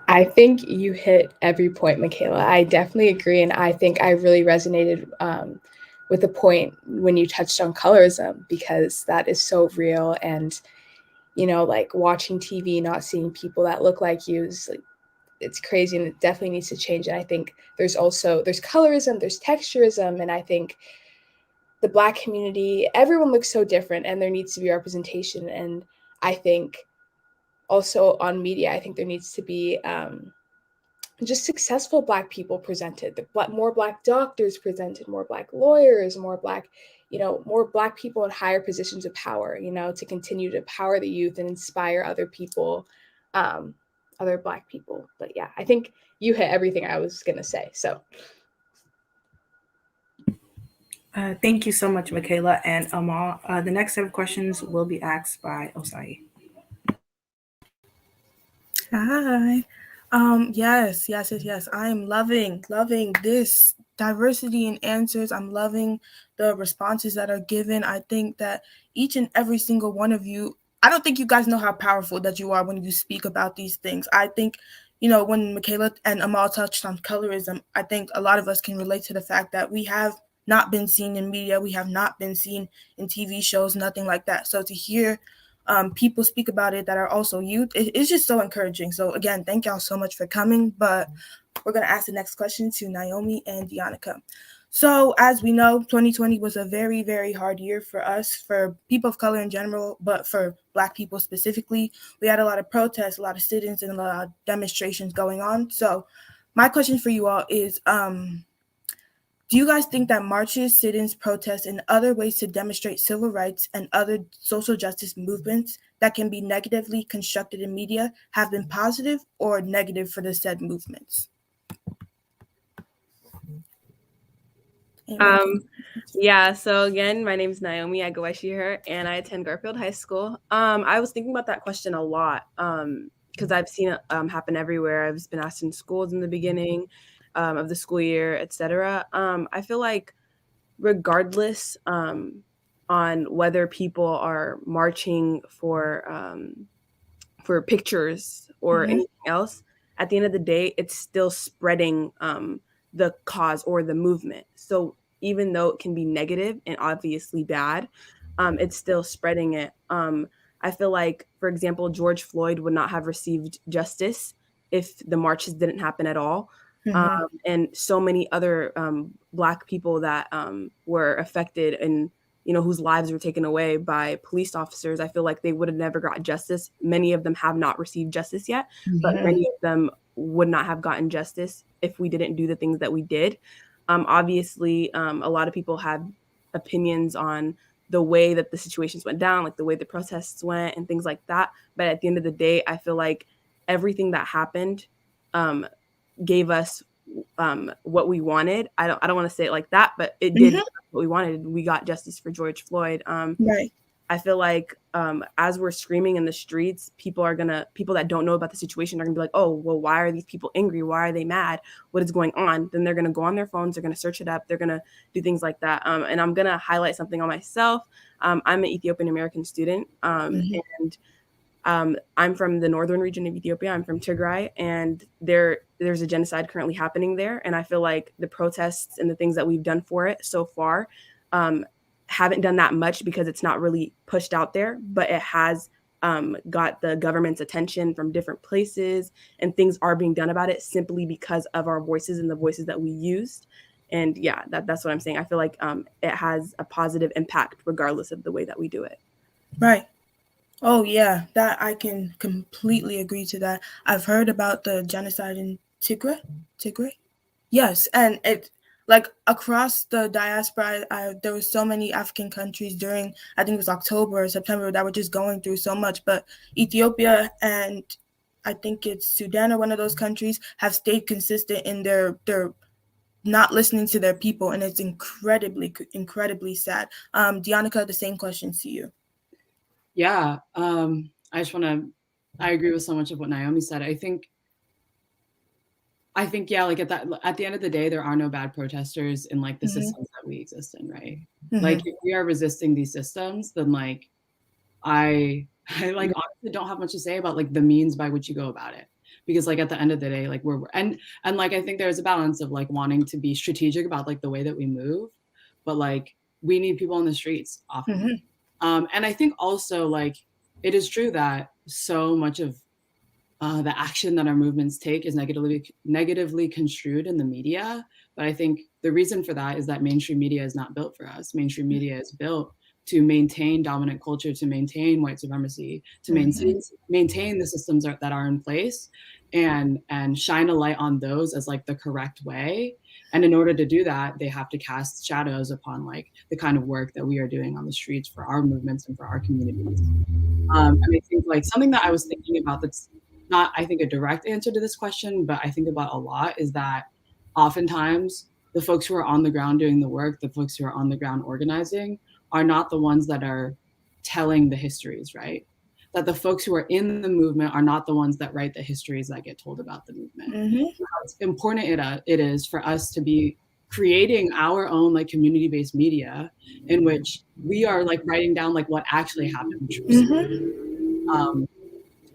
I think you hit every point, Michaela. I definitely agree. And I think I really resonated with the point when you touched on colorism, because that is so real. And, like watching TV, not seeing people that look like you is like, it's crazy, and it definitely needs to change. And I think there's colorism, there's texturism. And I think the Black community, everyone looks so different, and there needs to be representation. And I think also on media, I think there needs to be just successful Black people presented, more Black doctors presented, more Black lawyers, more Black people in higher positions of power, to continue to empower the youth and inspire other people, other Black people. But yeah, I think you hit everything I was going to say. So. Thank you so much, Michaela and Amal. The next set of questions will be asked by Osai. Hi. Yes. I am loving this diversity in answers. I'm loving the responses that are given. I think that each and every single one of you, I don't think you guys know how powerful that you are when you speak about these things. I think, when Michaela and Amal touched on colorism, I think a lot of us can relate to the fact that we have not been seen in media. We have not been seen in TV shows, nothing like that. So to hear people speak about it that are also youth, it's just so encouraging. So again, thank y'all so much for coming. But we're going to ask the next question to Naomi and Deonica. So as we know, 2020 was a very, very hard year for us, for people of color in general, but for Black people specifically. We had a lot of protests, a lot of sit-ins, and a lot of demonstrations going on. So my question for you all is, do you guys think that marches, sit-ins, protests, and other ways to demonstrate civil rights and other social justice movements that can be negatively constructed in media have been positive or negative for the said movements? Yeah, so again, my name is Naomi Agawashihir, and I attend Garfield High School. I was thinking about that question a lot because I've seen it happen everywhere. I've been asked in schools in the beginning of the school year, etc. I feel like regardless on whether people are marching for pictures or anything else, at the end of the day, it's still spreading the cause or the movement. So even though it can be negative and obviously bad, it's still spreading it. I feel like, for example, George Floyd would not have received justice if the marches didn't happen at all. And so many other Black people that were affected and, whose lives were taken away by police officers, I feel like they would have never got justice. Many of them have not received justice yet, but many of them would not have gotten justice if we didn't do the things that we did. Obviously, a lot of people have opinions on the way that the situations went down, like the way the protests went and things like that. But at the end of the day, I feel like everything that happened gave us what we wanted. I don't want to say it like that, but it did what we wanted. We got justice for George Floyd. Right. I feel like as we're screaming in the streets, people that don't know about the situation are gonna be like, oh, well, why are these people angry? Why are they mad? What is going on? Then they're gonna go on their phones, they're gonna search it up, they're gonna do things like that. And I'm gonna highlight something on myself. I'm an Ethiopian American student, and I'm from the northern region of Ethiopia. I'm from Tigray, and there's a genocide currently happening there. And I feel like the protests and the things that we've done for it so far haven't done that much because it's not really pushed out there, but it has got the government's attention from different places, and things are being done about it simply because of our voices and the voices that we used. And yeah, that's what I'm saying. I feel like it has a positive impact regardless of the way that we do it. Right. Oh yeah, that I can completely agree to that. I've heard about the genocide in Tigray. Yes, and it like across the diaspora, there were so many African countries during, I think it was October or September, that were just going through so much. But Ethiopia and I think it's Sudan or one of those countries have stayed consistent in their not listening to their people, and it's incredibly sad. Deonica, the same questions to you. Yeah, I agree with so much of what Naomi said. I think yeah, like at the end of the day, there are no bad protesters in like the systems that we exist in, right? Like if we are resisting these systems, then like I like honestly don't have much to say about like the means by which you go about it, because like at the end of the day, like we're and like I think there's a balance of like wanting to be strategic about like the way that we move, but like we need people in the streets often. And I think also like it is true that so much of the action that our movements take is negatively construed in the media. But I think the reason for that is that mainstream media is not built for us. Mainstream media is built to maintain dominant culture, to maintain white supremacy, to maintain the systems that are in place, and shine a light on those as like the correct way. And in order to do that, they have to cast shadows upon like the kind of work that we are doing on the streets for our movements and for our communities. And I think like something that I was thinking about that's not, I think, a direct answer to this question, but I think about a lot is that oftentimes the folks who are on the ground doing the work, the folks who are on the ground organizing, are not the ones that are telling the histories, right? That the folks who are in the movement are not the ones that write the histories that get told about the movement. How important it is for us to be creating our own like community-based media in which we are like writing down like what actually happened.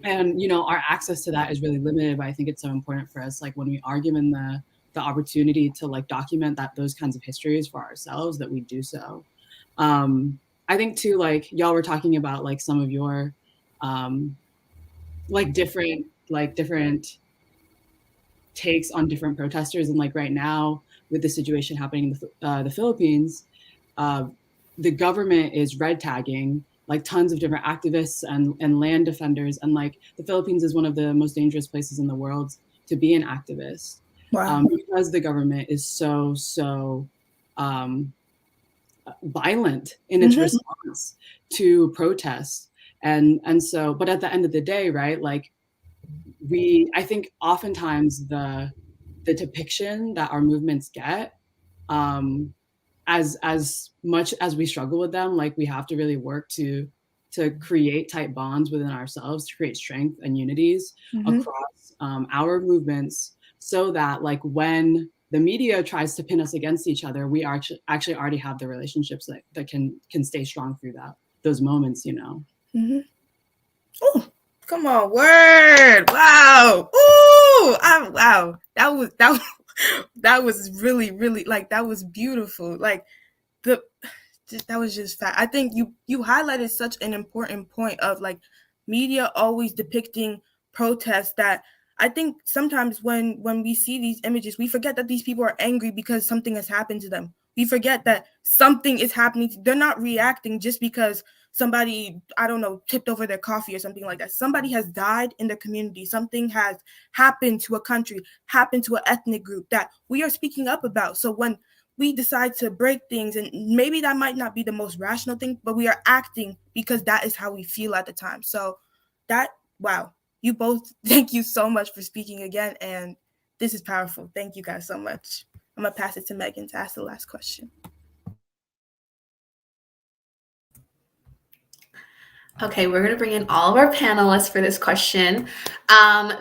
And you know, our access to that is really limited, but I think it's so important for us, like when we are given the opportunity to like document those kinds of histories for ourselves, that we do so. I think too, like y'all were talking about like some of your like different takes on different protesters, and like right now with the situation happening in the Philippines, the government is red tagging like tons of different activists and land defenders. And like the Philippines is one of the most dangerous places in the world to be an activist. Wow. Because the government is so violent in its response to protests. And so, but at the end of the day, right, like I think oftentimes the depiction that our movements get, as much as we struggle with them, like we have to really work to create tight bonds within ourselves, to create strength and unities across our movements, so that like when the media tries to pin us against each other, we actually already have the relationships that can stay strong through those moments, you know. Oh, come on, word! Wow! Ooh! Wow! That was really like that was beautiful. Like that was just fat. I think you highlighted such an important point of like media always depicting protests that I think sometimes when we see these images, we forget that these people are angry because something has happened to them. We forget that something is happening. They're not reacting just because somebody, I don't know, tipped over their coffee or something like that. Somebody has died in the community. Something has happened to a country, happened to an ethnic group that we are speaking up about. So when we decide to break things, and maybe that might not be the most rational thing, but we are acting because that is how we feel at the time. So wow, you both, thank you so much for speaking again, and this is powerful. Thank you guys so much. I'm gonna pass it to Megan to ask the last question. Okay, we're going to bring in all of our panelists for this question.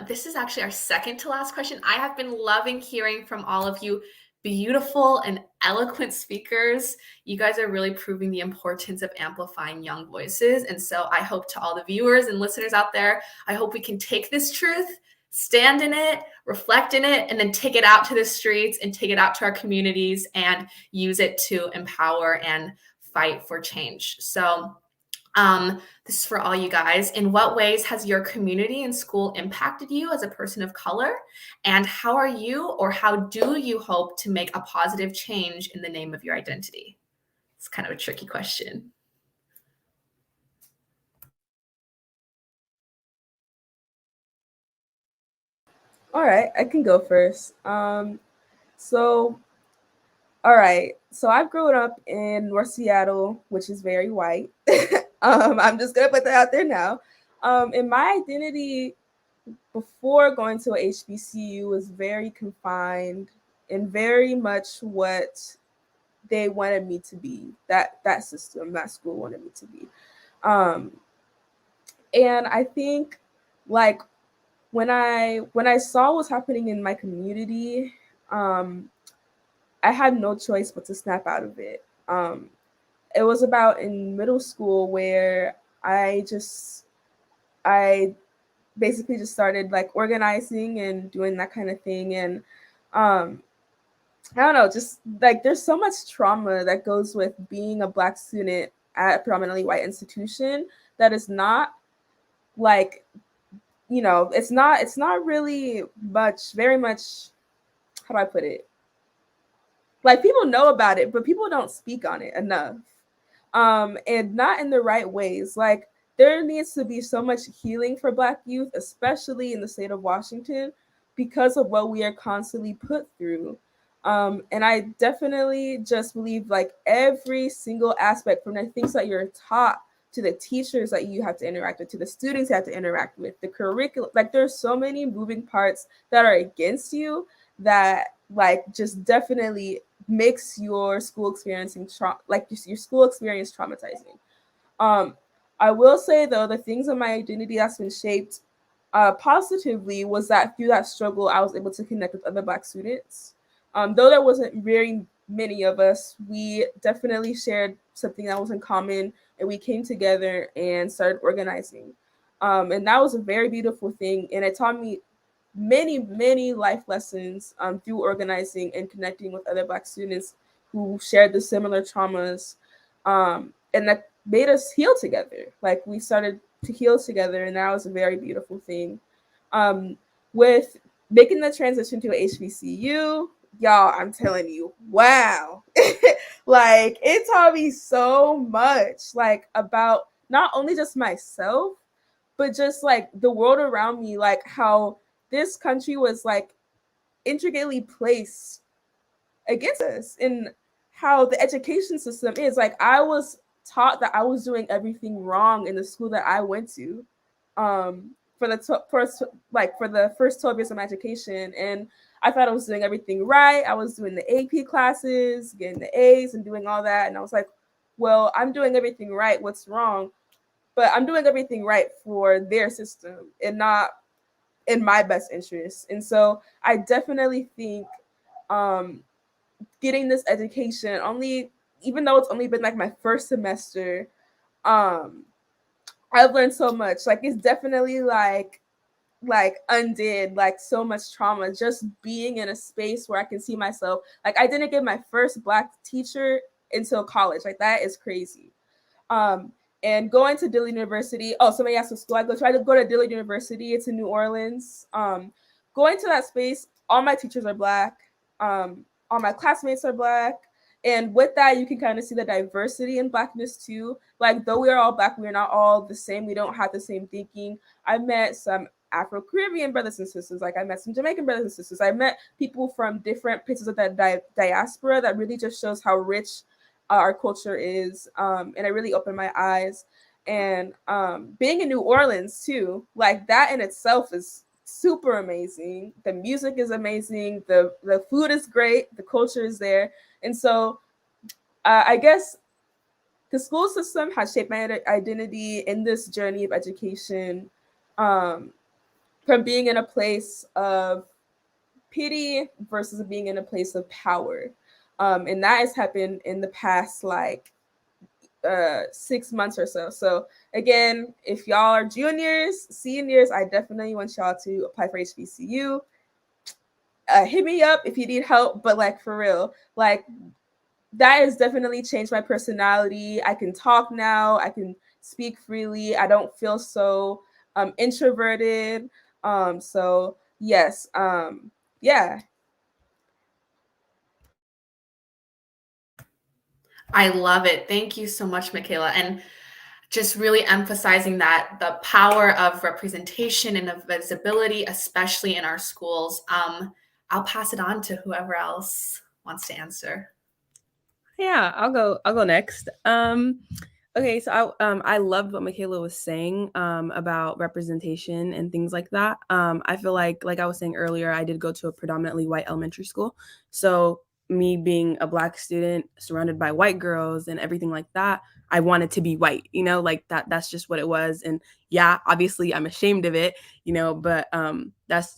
This is actually our second to last question. I have been loving hearing from all of you beautiful and eloquent speakers. You guys are really proving the importance of amplifying young voices. And so I hope to all the viewers and listeners out there, I hope we can take this truth, stand in it, reflect in it, and then take it out to the streets and take it out to our communities and use it to empower and fight for change. So this is for all you guys. In what ways has your community and school impacted you as a person of color? And how are you, or how do you hope to make a positive change in the name of your identity? It's kind of a tricky question. All right, I can go first. All right, so I've grown up in North Seattle, which is very white. I'm just gonna put that out there now. And my identity before going to a HBCU was very confined and very much what they wanted me to be. That system, that school wanted me to be. And I think, like, when I saw what's happening in my community, I had no choice but to snap out of it. It was about in middle school where I basically just started like organizing and doing that kind of thing. And I don't know, just like there's so much trauma that goes with being a Black student at a predominantly white institution that is not like, you know, it's not really very much, how do I put it? Like, people know about it, but people don't speak on it enough. And not in the right ways. Like, there needs to be so much healing for Black youth, especially in the state of Washington, because of what we are constantly put through. And I definitely just believe like every single aspect, from the things that you're taught to the teachers that you have to interact with, to the students you have to interact with, the curriculum, like there's so many moving parts that are against you that like just definitely makes your school experience your school experience traumatizing. I will say though, the things in my identity that's been shaped positively was that through that struggle, I was able to connect with other Black students. Though there wasn't very many of us, we definitely shared something that was in common, and we came together and started organizing. And that was a very beautiful thing. And it taught me many, many life lessons through organizing and connecting with other Black students who shared the similar traumas. And that made us heal together. Like, we started to heal together, and that was a very beautiful thing. With making the transition to HBCU, y'all, I'm telling you, wow. Like, it taught me so much, like, about not only just myself, but just like the world around me, like how this country was like intricately placed against us, and how the education system is. Like, I was taught that I was doing everything wrong in the school that I went to for the first 12 years of my education. And I thought I was doing everything right. I was doing the AP classes, getting the A's and doing all that. And I was like, well, I'm doing everything right. What's wrong? But I'm doing everything right for their system and not in my best interest. And so I definitely think getting this education, even though it's only been like my first semester, I've learned so much. Like, it's definitely like undid like so much trauma just being in a space where I can see myself. Like, I didn't get my first Black teacher until college. Like, that is crazy. And going to Dillard University. Oh, somebody asked what school I tried to go to Dillard University. It's in New Orleans. Going to that space, all my teachers are Black. All my classmates are Black. And with that, you can kind of see the diversity in Blackness too. Like, though we are all Black, we are not all the same. We don't have the same thinking. I met some Afro-Caribbean brothers and sisters. Like I met some Jamaican brothers and sisters. I met people from different places of that diaspora that really just shows how rich our culture is. And it really opened my eyes. And being in New Orleans too, like that in itself is super amazing. The music is amazing. The food is great. The culture is there. And so I guess the school system has shaped my identity in this journey of education, from being in a place of pity versus being in a place of power. And that has happened in the past, like 6 months or so. So again, if y'all are juniors, seniors, I definitely want y'all to apply for HBCU. Hit me up if you need help, but like for real, like that has definitely changed my personality. I can talk now. I can speak freely. I don't feel so introverted. So yes, yeah. I love it. Thank you so much, Michaela. And just really emphasizing that the power of representation and of visibility, especially in our schools. I'll pass it on to whoever else wants to answer. Yeah, I'll go next. Okay, so I loved what Michaela was saying about representation and things like that. I feel like I was saying earlier, I did go to a predominantly white elementary school. So me being a Black student surrounded by white girls and everything like that, I wanted to be white, like that's just what it was. And yeah, obviously I'm ashamed of it, but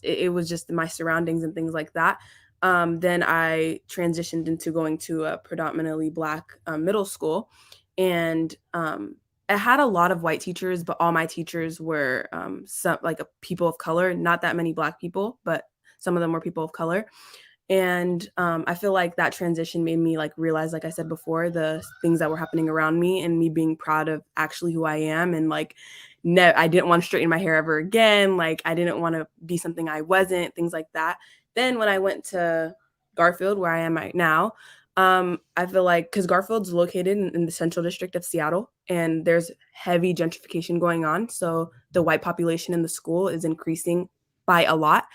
it was just my surroundings and things like that. Then I transitioned into going to a predominantly Black middle school. And it had a lot of white teachers, but all my teachers were some people of color, not that many Black people, but some of them were people of color. And I feel like that transition made me realize, like I said before, the things that were happening around me and me being proud of actually who I am. And I didn't want to straighten my hair ever again. I didn't want to be something I wasn't, things like that. Then when I went to Garfield, where I am right now, I feel like because Garfield's located in the central district of Seattle, and there's heavy gentrification going on. So the white population in the school is increasing by a lot.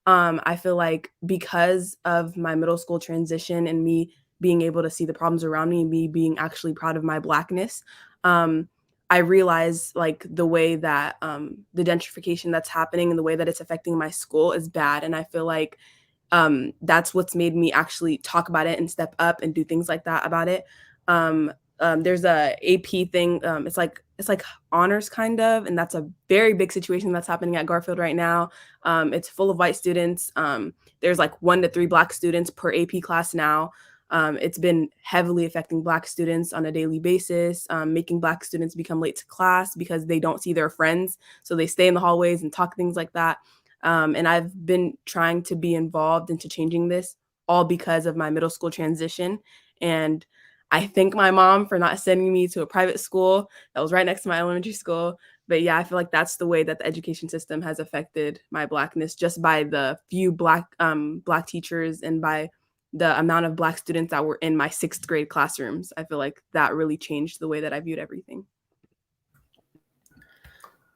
I feel like because of my middle school transition and me being able to see the problems around me, me being actually proud of my Blackness, I realize the way that the gentrification that's happening and the way that it's affecting my school is bad. And I feel like that's what's made me actually talk about it and step up and do things like that about it. There's a AP thing. It's like honors kind of, and that's a very big situation that's happening at Garfield right now. It's full of white students. There's 1 to 3 Black students per AP class now. It's been heavily affecting Black students on a daily basis, making Black students become late to class because they don't see their friends. So they stay in the hallways and talk things like that. And I've been trying to be involved into changing this all because of my middle school transition. And I thank my mom for not sending me to a private school that was right next to my elementary school. But yeah, I feel like that's the way that the education system has affected my Blackness, just by the few Black teachers and by the amount of Black students that were in my 6th grade classrooms. I feel like that really changed the way that I viewed everything.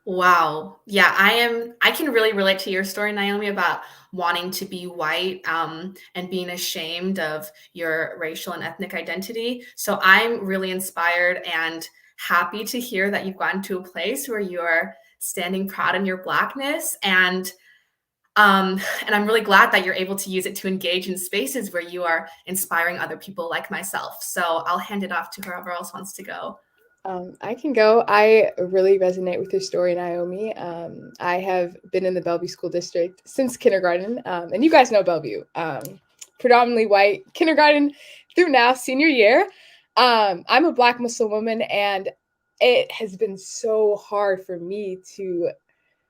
Wow. Yeah, I can really relate to your story, Naomi, about wanting to be white and being ashamed of your racial and ethnic identity. So I'm really inspired and happy to hear that you've gotten to a place where you're standing proud in your Blackness. And I'm really glad that you're able to use it to engage in spaces where you are inspiring other people like myself. So I'll hand it off to whoever else wants to go. I can go. I really resonate with your story, Naomi. I have been in the Bellevue School District since kindergarten, and you guys know Bellevue, predominantly white, kindergarten through now senior year. I'm a Black Muslim woman, and it has been so hard for me to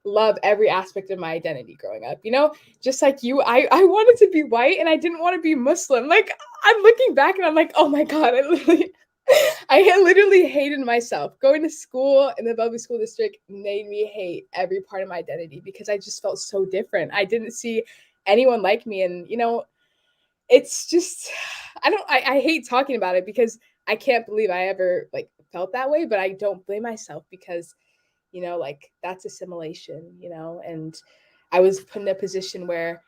love every aspect of my identity growing up. Just like you, I wanted to be white, and I didn't want to be Muslim. I'm looking back, and I'm like, oh my God, I literally hated myself. Going to school in the Bellevue School District made me hate every part of my identity because I just felt so different. I didn't see anyone like me. And, it's just, I hate talking about it because I can't believe I ever felt that way, but I don't blame myself because, like that's assimilation, and I was put in a position where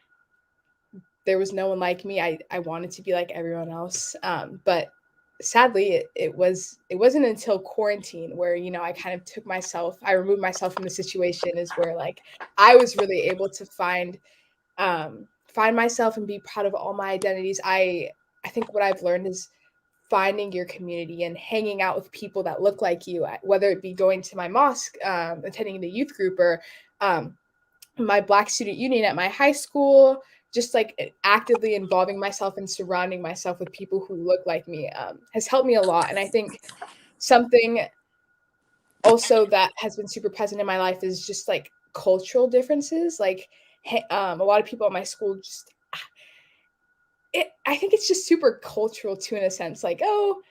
there was no one like me. I wanted to be like everyone else. But sadly, it wasn't until quarantine where, I kind of I removed myself from the situation, is where like I was really able to find myself and be proud of all my identities. I think what I've learned is finding your community and hanging out with people that look like you, whether it be going to my mosque, attending the youth group, or my Black student union at my high school, just like actively involving myself and surrounding myself with people who look like me has helped me a lot. And I think something also that has been super present in my life is just like cultural differences. Like a lot of people at my school I think it's just super cultural too, in a sense. Like, oh,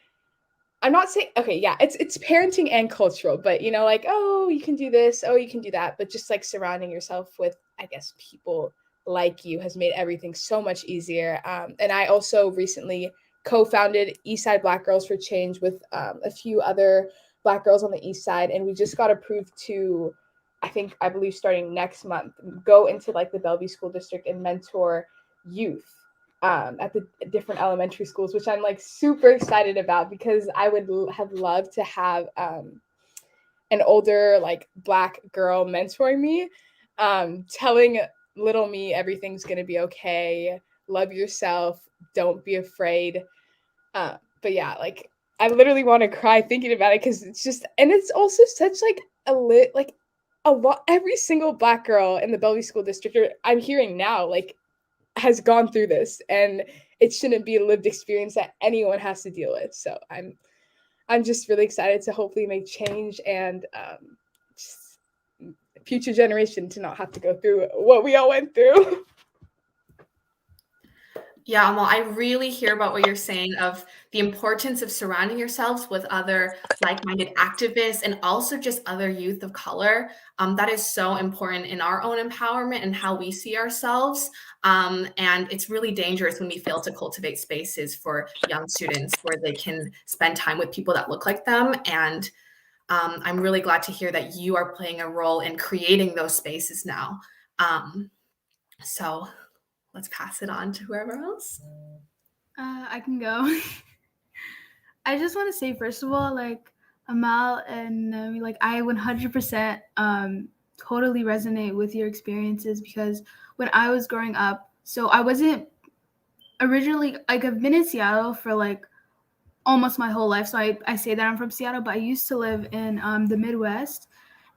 I'm not saying, okay, yeah, it's parenting and cultural, but like, oh, you can do this, oh, you can do that. But just like surrounding yourself with, I guess, people like you has made everything so much easier. And I also recently co-founded Eastside Black Girls for Change with a few other Black girls on the East Side. And we just got approved to, I believe starting next month, go into like the Bellevue School District and mentor youth at the different elementary schools, which I'm like super excited about, because I would have loved to have an older like Black girl mentoring me, telling little me everything's gonna be okay, love yourself, don't be afraid. But yeah, like I literally want to cry thinking about it, because it's just, and it's also such like a lot. Every single Black girl in the Bellevue School District, or I'm hearing now, like has gone through this, and it shouldn't be a lived experience that anyone has to deal with. So I'm just really excited to hopefully make change and just future generation to not have to go through what we all went through. Yeah, well, I really hear about what you're saying of the importance of surrounding yourselves with other like-minded activists and also just other youth of color. That is so important in our own empowerment and how we see ourselves. And it's really dangerous when we fail to cultivate spaces for young students where they can spend time with people that look like them. And I'm really glad to hear that you are playing a role in creating those spaces now. So let's pass it on to whoever else. I can go. I just want to say, first of all, like Amal and Naomi, like I 100% totally resonate with your experiences, because when I was growing up, so I wasn't originally, like I've been in Seattle for like almost my whole life. So I say that I'm from Seattle, but I used to live in the Midwest,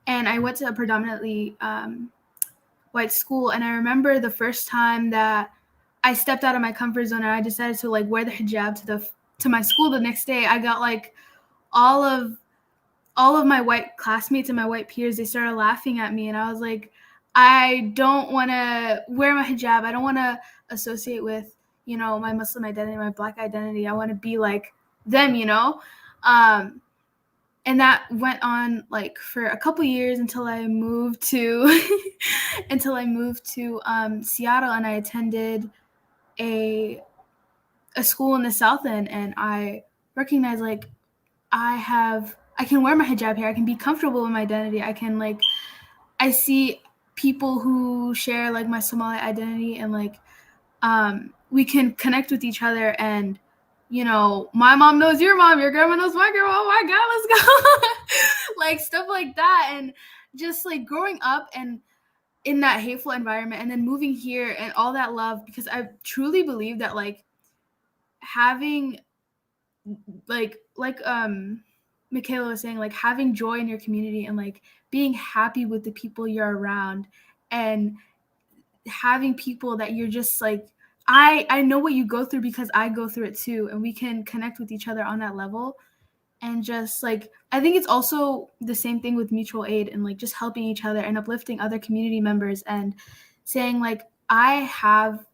and I went to a predominantly white school. And I remember the first time that I stepped out of my comfort zone and I decided to like wear the hijab to my school the next day, I got like all of my white classmates and my white peers, they started laughing at me. And I was like, I don't want to wear my hijab. I don't want to associate with, my Muslim identity, my Black identity. I want to be like them, and that went on like for a couple years until I moved to Seattle, and I attended a school in the South End, and I recognized like I can wear my hijab here. I can be comfortable in my identity. I see people who share like my Somali identity, and like we can connect with each other, and my mom knows your mom, your grandma knows my grandma. Oh my God, let's go. Like stuff like that. And just like growing up and in that hateful environment, and then moving here and all that love, because I truly believe that like having like Michaela was saying, like having joy in your community and like being happy with the people you're around, and having people that you're just like, I know what you go through because I go through it too, and we can connect with each other on that level. And just like, I think it's also the same thing with mutual aid, and like just helping each other and uplifting other community members and saying like, I have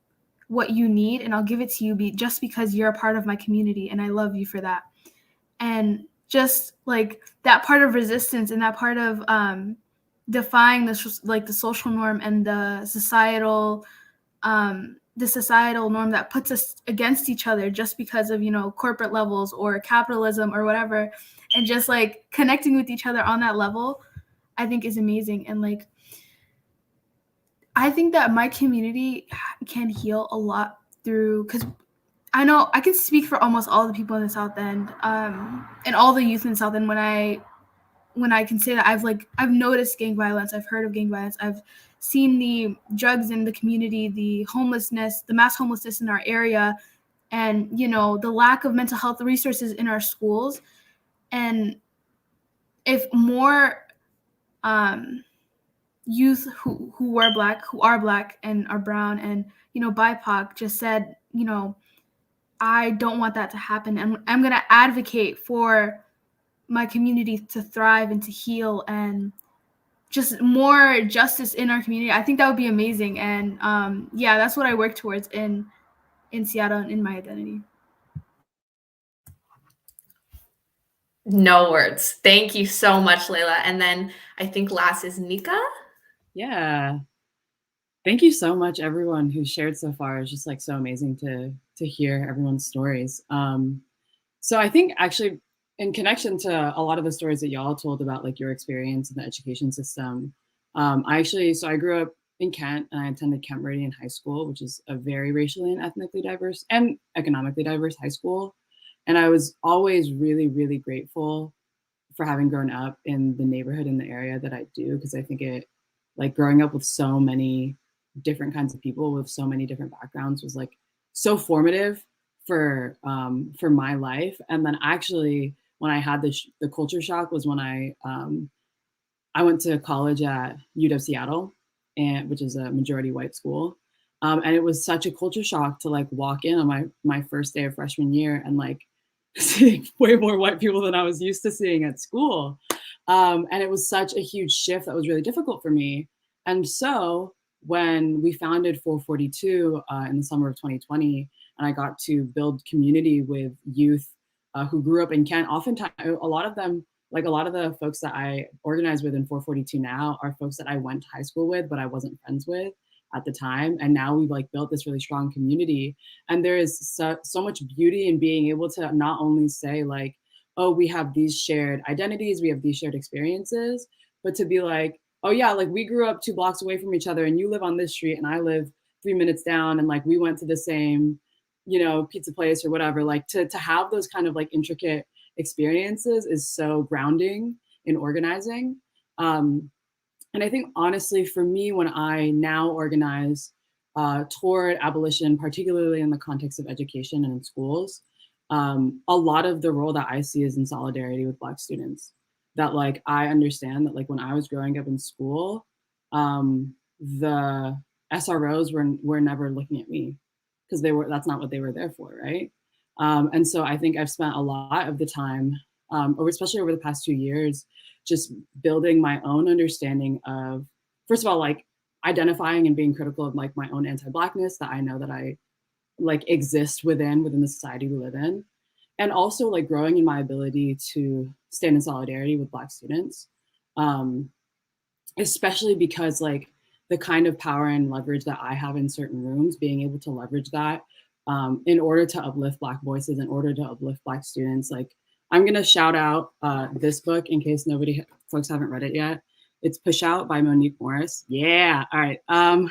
what you need and I'll give it to you just because you're a part of my community and I love you for that. And just like that part of resistance and that part of defying the social norm and the societal norm that puts us against each other just because of, corporate levels or capitalism or whatever, and just like connecting with each other on that level. I think is amazing. And like, I think that my community can heal a lot through, because I know I can speak for almost all the people in the South End, and all the youth in the South End when I can say that I've noticed gang violence, I've heard of gang violence, I've seen the drugs in the community, the homelessness, the mass homelessness in our area, and the lack of mental health resources in our schools. And if more youth who are black and are brown and BIPOC just said, I don't want that to happen, and I'm going to advocate for my community to thrive and to heal and just more justice in our community, I think that would be amazing. And yeah, that's what I work towards in Seattle and in my identity. No words. Thank you so much, Layla. And then I think last is Nika. Yeah. Thank you so much, everyone who shared so far. It's just like so amazing to hear everyone's stories. So I think actually in connection to a lot of the stories that y'all told about like your experience in the education system, I grew up in Kent and I attended Kent Meridian High School, which is a very racially and ethnically diverse and economically diverse high school. And I was always really, really grateful for having grown up in the neighborhood in the area that I do, because I think it, like growing up with so many different kinds of people with so many different backgrounds was like so formative for my life. And then actually when I had the culture shock was when I went to college at UW Seattle, which is a majority white school. And it was such a culture shock to like walk in on my first day of freshman year and like seeing way more white people than I was used to seeing at school. And it was such a huge shift that was really difficult for me. And so when we founded 442 in the summer of 2020, and I got to build community with youth who grew up in Kent, oftentimes, a lot of them, like a lot of the folks that I organize with in 442 now are folks that I went to high school with, but I wasn't friends with at the time. And now we've like built this really strong community. And there is so much beauty in being able to not only say like, oh, we have these shared identities, we have these shared experiences, but to be like, oh yeah, like we grew up 2 blocks away from each other and you live on this street and I live 3 minutes down and like we went to the same, pizza place or whatever. Like to have those kind of like intricate experiences is so grounding in organizing. And I think honestly for me, when I now organize toward abolition, particularly in the context of education and in schools, a lot of the role that I see is in solidarity with Black students. That like, I understand that like when I was growing up in school, the SROs were never looking at me because that's not what they were there for, right? And so I think I've spent a lot of the time, or especially over the past 2 years, just building my own understanding of, first of all, like identifying and being critical of like my own anti-Blackness that I know that I like exist within the society we live in. And also like growing in my ability to stand in solidarity with Black students, especially because like the kind of power and leverage that I have in certain rooms, being able to leverage that in order to uplift Black voices, in order to uplift Black students. Like I'm gonna shout out this book in case folks haven't read it yet. It's Push Out by Monique Morris. Yeah, all right.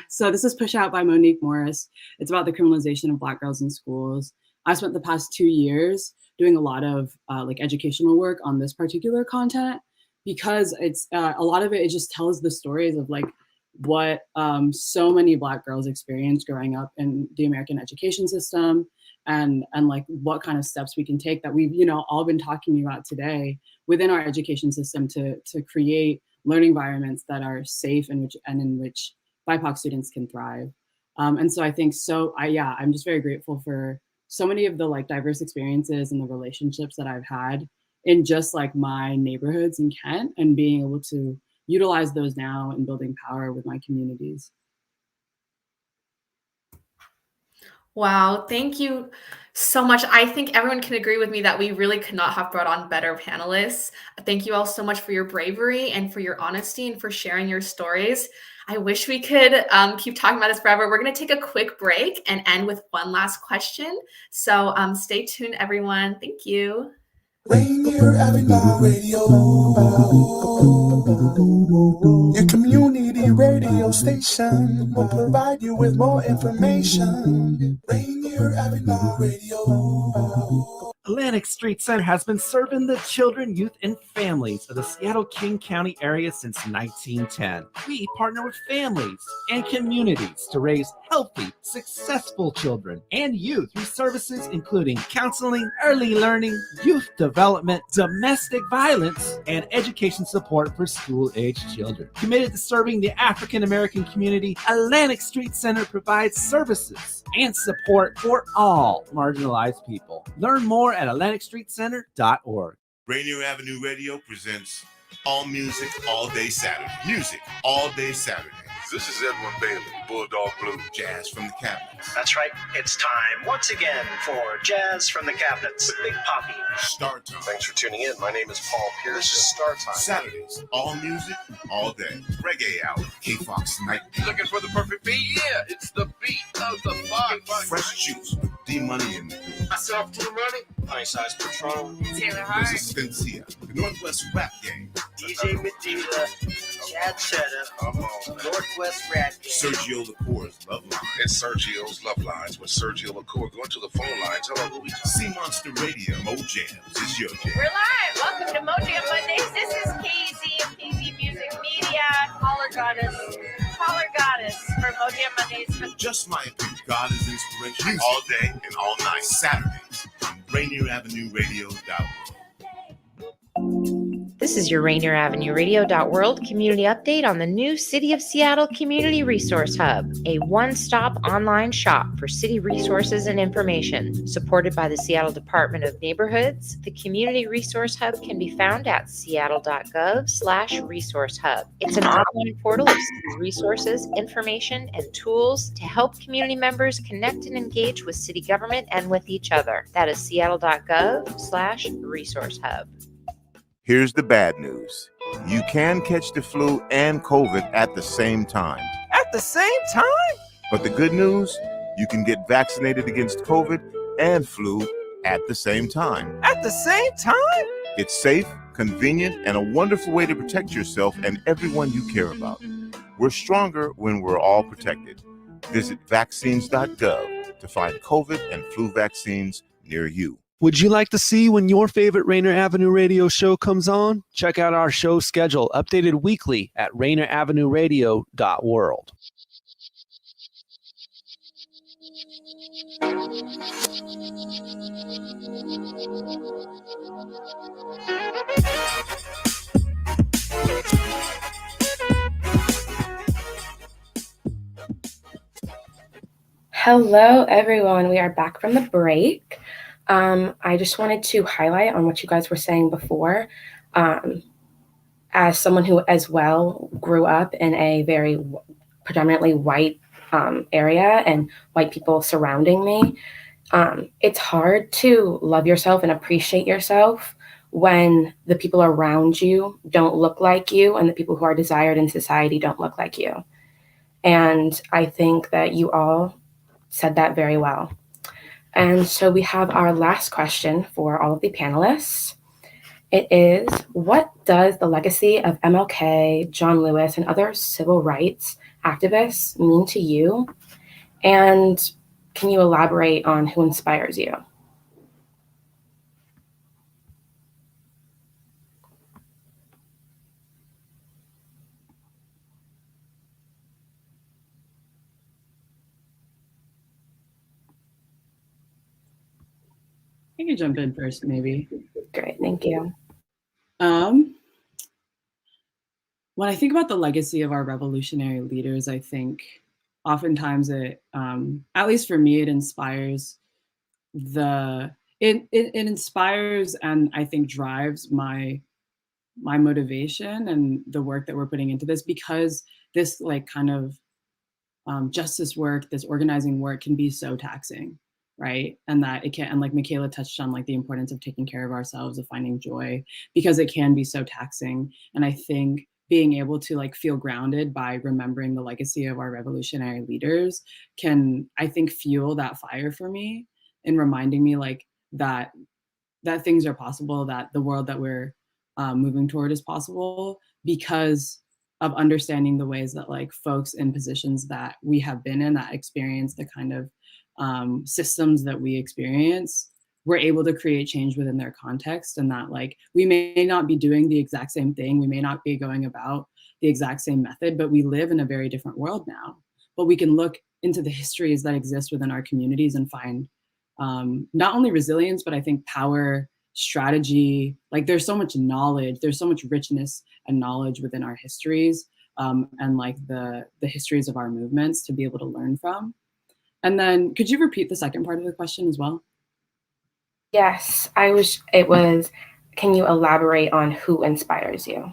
So this is Push Out by Monique Morris. It's about the criminalization of Black girls in schools. I spent the past 2 years doing a lot of like educational work on this particular content because it's a lot of it just tells the stories of like what so many Black girls experience growing up in the American education system and like what kind of steps we can take that we've all been talking about today within our education system to create learning environments that are safe and in which BIPOC students can thrive. And so I think I'm just very grateful for so many of the like diverse experiences and the relationships that I've had in just like my neighborhoods in Kent and being able to utilize those now in building power with my communities. Wow, thank you so much. I think everyone can agree with me that we really could not have brought on better panelists. Thank you all so much for your bravery and for your honesty and for sharing your stories. I wish we could keep talking about this forever. We're going to take a quick break and end with one last question. So stay tuned, everyone. Thank you. Rainier Avenue Radio, your community radio station will provide you with more information. Rainier Avenue Radio. Atlantic Street Center has been serving the children, youth, and families of the Seattle-King County area since 1910. We partner with families and communities to raise healthy, successful children and youth through services including counseling, early learning, youth development, domestic violence, and education support for school-aged children. Committed to serving the African-American community, Atlantic Street Center provides services and support for all marginalized people. Learn more at AtlanticStreetCenter.org. Rainier Avenue Radio presents All Music, All Day Saturday. Music, All Day Saturday. This is Edwin Bailey, Bulldog Blue, Jazz from the Cabinets. That's right. It's time once again for Jazz from the Cabinets with Big Poppy. Start Time. Thanks for tuning in. My name is Paul Pierce. This is Start Time. Saturdays, all music, all day. Reggae Hour, K-Fox Night. Looking for the perfect beat? Yeah, it's the beat of the Fox. Fresh Juice, D-Money and Myself, Too Money. Ice Ice Patron. Taylor Hart. Resistncia, the Northwest Rap Gang. DJ Medina, Chad Cheddar, Northwest Rap Gang. Sergio Lacour's Love Line. It's Sergio's Love Lines with Sergio Lacour. Go into the phone line. Tell her who we talking. Sea Monster Radio, Mo Jams. It's your jam. We're live. Welcome to Mo Jam Mondays. This is KZ of KZ Music Media. Caller Goddess for Mo Jam Mondays. Just my opinion. God is inspiration all day and all night. Saturdays on Rainier Avenue Radio.org. This is your Rainier Avenue Radio.world community update on the new City of Seattle Community Resource Hub, a one-stop online shop for city resources and information. Supported by the Seattle Department of Neighborhoods, the Community Resource Hub can be found at seattle.gov/resource hub. It's an online portal of city resources, information, and tools to help community members connect and engage with city government and with each other. That is seattle.gov/resource hub. Here's the bad news. You can catch the flu and COVID at the same time. At the same time? But the good news, you can get vaccinated against COVID and flu at the same time. At the same time? It's safe, convenient, and a wonderful way to protect yourself and everyone you care about. We're stronger when we're all protected. Visit vaccines.gov to find COVID and flu vaccines near you. Would you like to see when your favorite Rainier Avenue Radio show comes on? Check out our show schedule, updated weekly at RainierAvenueRadio.world. Hello, everyone. We are back from the break. I just wanted to highlight on what you guys were saying before. As someone who as well grew up in a very predominantly white area and white people surrounding me, it's hard to love yourself and appreciate yourself when the people around you don't look like you and the people who are desired in society don't look like you. And I think that you all said that very well. And so we have our last question for all of the panelists. It is, what does the legacy of MLK, John Lewis, and other civil rights activists mean to you? And can you elaborate on who inspires you? I can jump in first, maybe. Great, thank you. When I think about the legacy of our revolutionary leaders, I think oftentimes it, at least for me, it inspires it inspires and I think drives my motivation and the work that we're putting into this, because this like kind of justice work, this organizing work can be so taxing. Right. And that it can, and like Michaela touched on, like the importance of taking care of ourselves, of finding joy, because it can be so taxing. And I think being able to like feel grounded by remembering the legacy of our revolutionary leaders can, I think, fuel that fire for me and reminding me like that things are possible, that the world that we're moving toward is possible because of understanding the ways that like folks in positions that we have been in, that experience the kind of systems that we experience, we're able to create change within their context, and that like we may not be doing the exact same thing, we may not be going about the exact same method, but we live in a very different world now. But we can look into the histories that exist within our communities and find not only resilience, but I think power, strategy. Like there's so much knowledge, there's so much richness and knowledge within our histories and like the histories of our movements to be able to learn from. And then could you repeat the second part of the question as well? Yes, can you elaborate on who inspires you?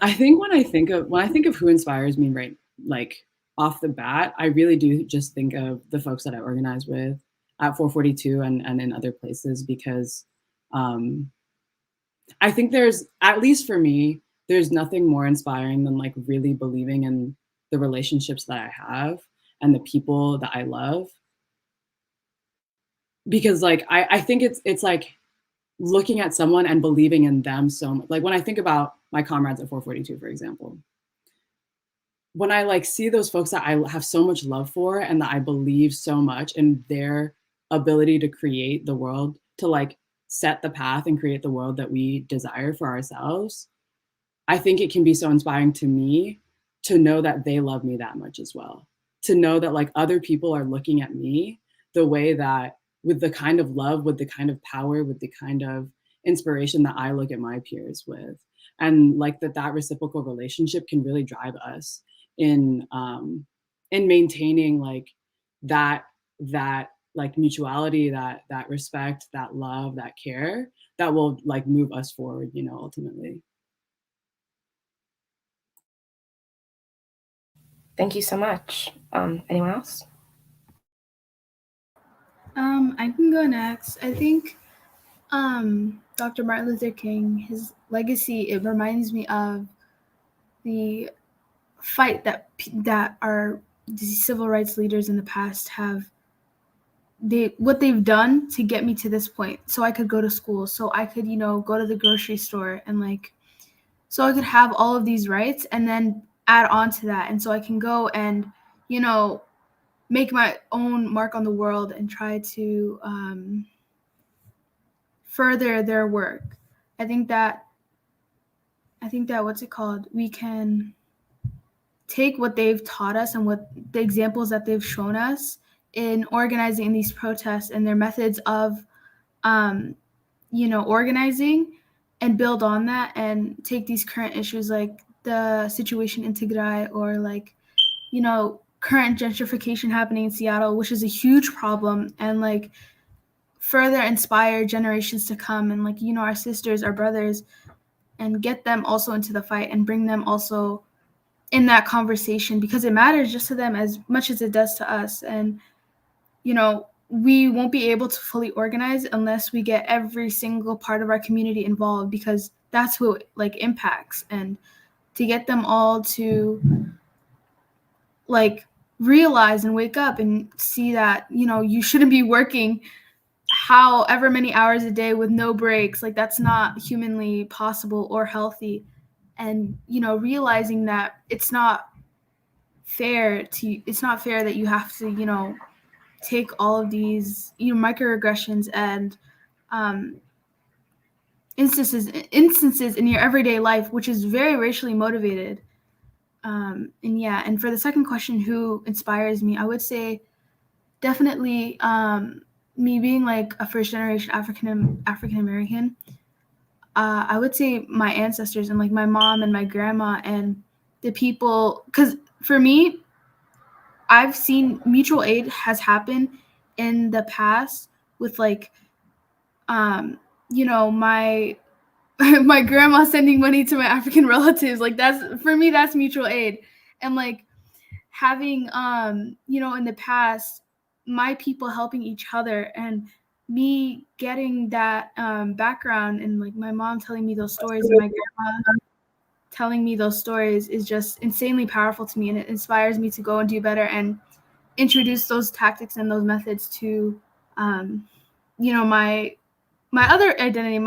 I think when I think of who inspires me, right, like off the bat, I really do just think of the folks that I organize with at 442 and in other places, because I think there's, at least for me, there's nothing more inspiring than like really believing in the relationships that I have and the people that I love. Because like, I think it's like looking at someone and believing in them so much. Like when I think about my comrades at 442, for example, when I like see those folks that I have so much love for and that I believe so much in their ability to create the world, to like set the path and create the world that we desire for ourselves, I think it can be so inspiring to me to know that they love me that much as well. To know that like other people are looking at me the way that, with the kind of love, with the kind of power, with the kind of inspiration that I look at my peers with. And like that reciprocal relationship can really drive us in maintaining like that like mutuality, that respect, that love, that care that will like move us forward, you know, ultimately. Thank you so much. Anyone else? I can go next. I think Dr. Martin Luther King, his legacy, it reminds me of the fight that the civil rights leaders in the past have, what they've done to get me to this point, so I could go to school, so I could, go to the grocery store, and like, so I could have all of these rights and then add on to that. And so I can go and, make my own mark on the world and try to further their work. I think that we can take what they've taught us and what the examples that they've shown us in organizing these protests and their methods of organizing, and build on that and take these current issues like the situation in Tigray, or like, current gentrification happening in Seattle, which is a huge problem, and like further inspire generations to come, and like, our sisters, our brothers, and get them also into the fight and bring them also in that conversation, because it matters just to them as much as it does to us. And, we won't be able to fully organize unless we get every single part of our community involved, because that's who it like impacts. And to get them all to like realize and wake up and see that, you shouldn't be working however many hours a day with no breaks. Like that's not humanly possible or healthy. And, realizing that it's not fair that you have to, take all of these, microaggressions and instances in your everyday life, which is very racially motivated. And for the second question, who inspires me, I would say definitely me being like a first generation African American. I would say my ancestors and like my mom and my grandma and the people, because for me, I've seen mutual aid has happened in the past with like, my my grandma sending money to my African relatives. Like that's, for me, that's mutual aid. And like having, in the past, my people helping each other, and me getting that background, and like my mom telling me those stories and my grandma telling me those stories is just insanely powerful to me. And it inspires me to go and do better and introduce those tactics and those methods to my other identity,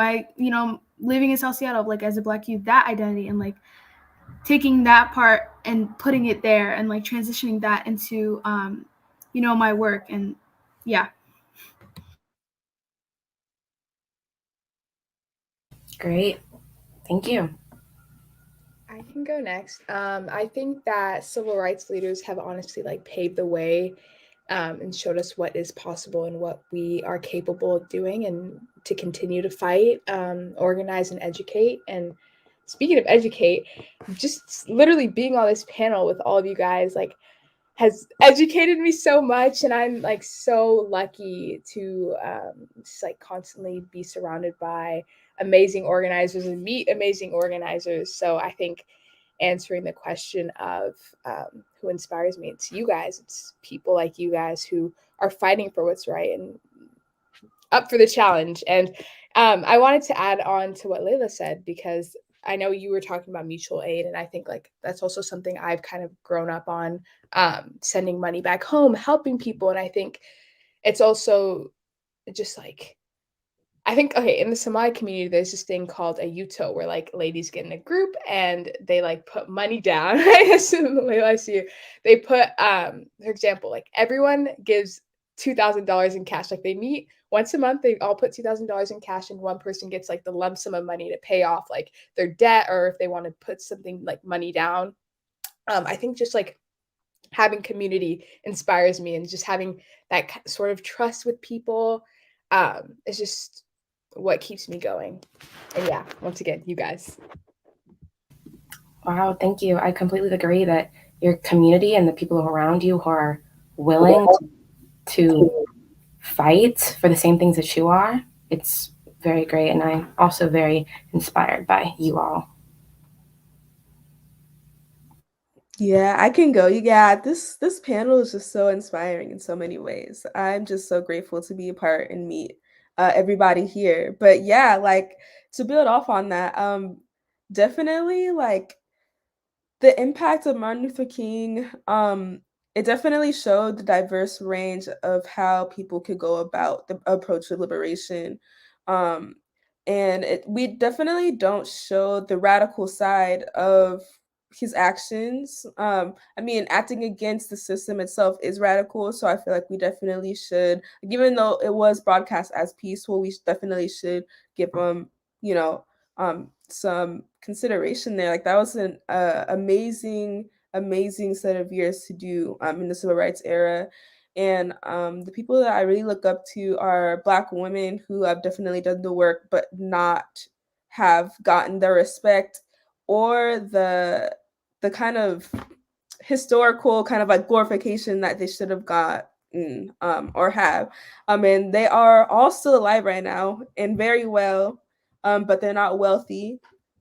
living in South Seattle, like as a Black youth, that identity, and like taking that part and putting it there and like transitioning that into my work. And yeah. Great. Thank you. I can go next. I think that civil rights leaders have honestly like paved the way and showed us what is possible and what we are capable of doing, and to continue to fight, organize, and educate. And speaking of educate, just literally being on this panel with all of you guys like has educated me so much, and I'm like so lucky to just like constantly be surrounded by amazing organizers and meet amazing organizers. So I think answering the question of who inspires me, it's you guys. It's people like you guys who are fighting for what's right and up for the challenge. And I wanted to add on to what Layla said, because I know you were talking about mutual aid, and I think like that's also something I've kind of grown up on, sending money back home, helping people. And I think it's also just like, I think, okay, in the Somali community, there's this thing called a Yuto, where like ladies get in a group and they like put money down. I see you. They put, for example, like everyone gives $2,000 in cash. Like they meet once a month, they all put $2,000 in cash, and one person gets like the lump sum of money to pay off like their debt, or if they want to put something like money down. I think just like having community inspires me, and just having that sort of trust with people is just what keeps me going. And yeah, once again, you guys. Wow, thank you. I completely agree that your community and the people around you who are willing to fight for the same things that you are, it's very great. And I'm also very inspired by you all. Yeah, I can go. Yeah, this panel is just so inspiring in so many ways. I'm just so grateful to be a part and meet everybody here. But yeah, like to build off on that, definitely like the impact of Martin Luther King, it definitely showed the diverse range of how people could go about the approach to liberation. Um, and we definitely don't show the radical side of his actions. I mean, acting against the system itself is radical, so I feel like we definitely should, even though it was broadcast as peaceful, we definitely should give him, some consideration there. Like that was an amazing set of years to do in the civil rights era. And the people that I really look up to are Black women who have definitely done the work, but not have gotten the respect or the kind of historical kind of like glorification that they should have got or have. And they are all still alive right now and very well, but they're not wealthy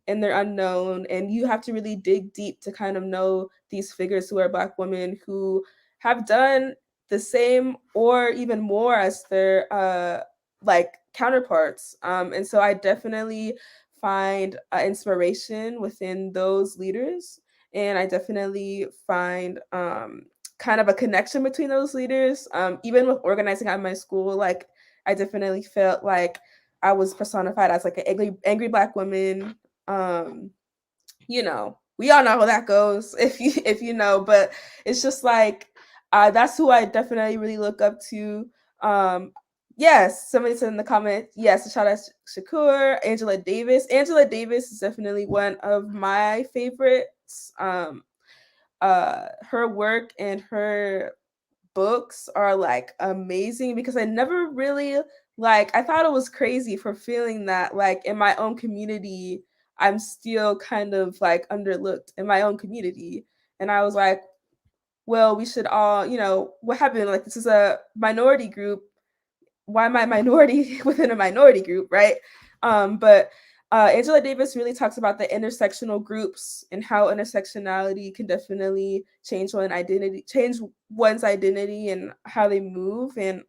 and they're unknown. And you have to really dig deep to kind of know these figures who are Black women who have done the same or even more as their like counterparts. And so I definitely find inspiration within those leaders. And I definitely find kind of a connection between those leaders. Even with organizing at my school, like I definitely felt like I was personified as like an angry Black woman. We all know how that goes if you know, but it's just like that's who I definitely really look up to. Yes, somebody said in the comment, yes, shout out Shakur, Angela Davis. Angela Davis is definitely one of my favorites. Her work and her books are like amazing, because I never really I thought it was crazy for feeling that like in my own community I'm still kind of like underlooked in my own community. And I was like, well, we should all, what happened? Like, this is a minority group. Why am I minority within a minority group, right? But Angela Davis really talks about the intersectional groups and how intersectionality can definitely change one's identity and how they move. And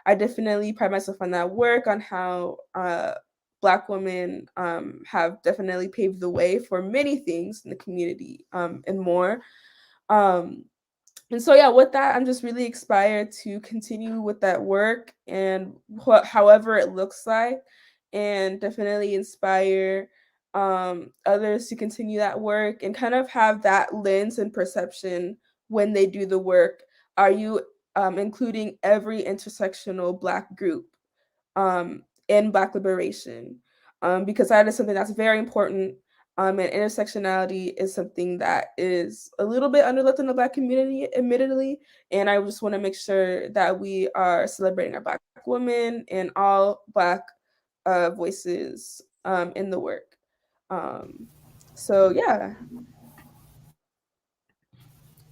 I definitely pride myself on that work, on how Black women have definitely paved the way for many things in the community and more. And so yeah, with that, I'm just really inspired to continue with that work and however it looks like, and definitely inspire others to continue that work and kind of have that lens and perception when they do the work. Are you including every intersectional Black group in Black liberation? Because that is something that's very important. And intersectionality is something that is a little bit underlooked in the Black community, admittedly. And I just want to make sure that we are celebrating our Black women and all Black voices in the work. So, yeah.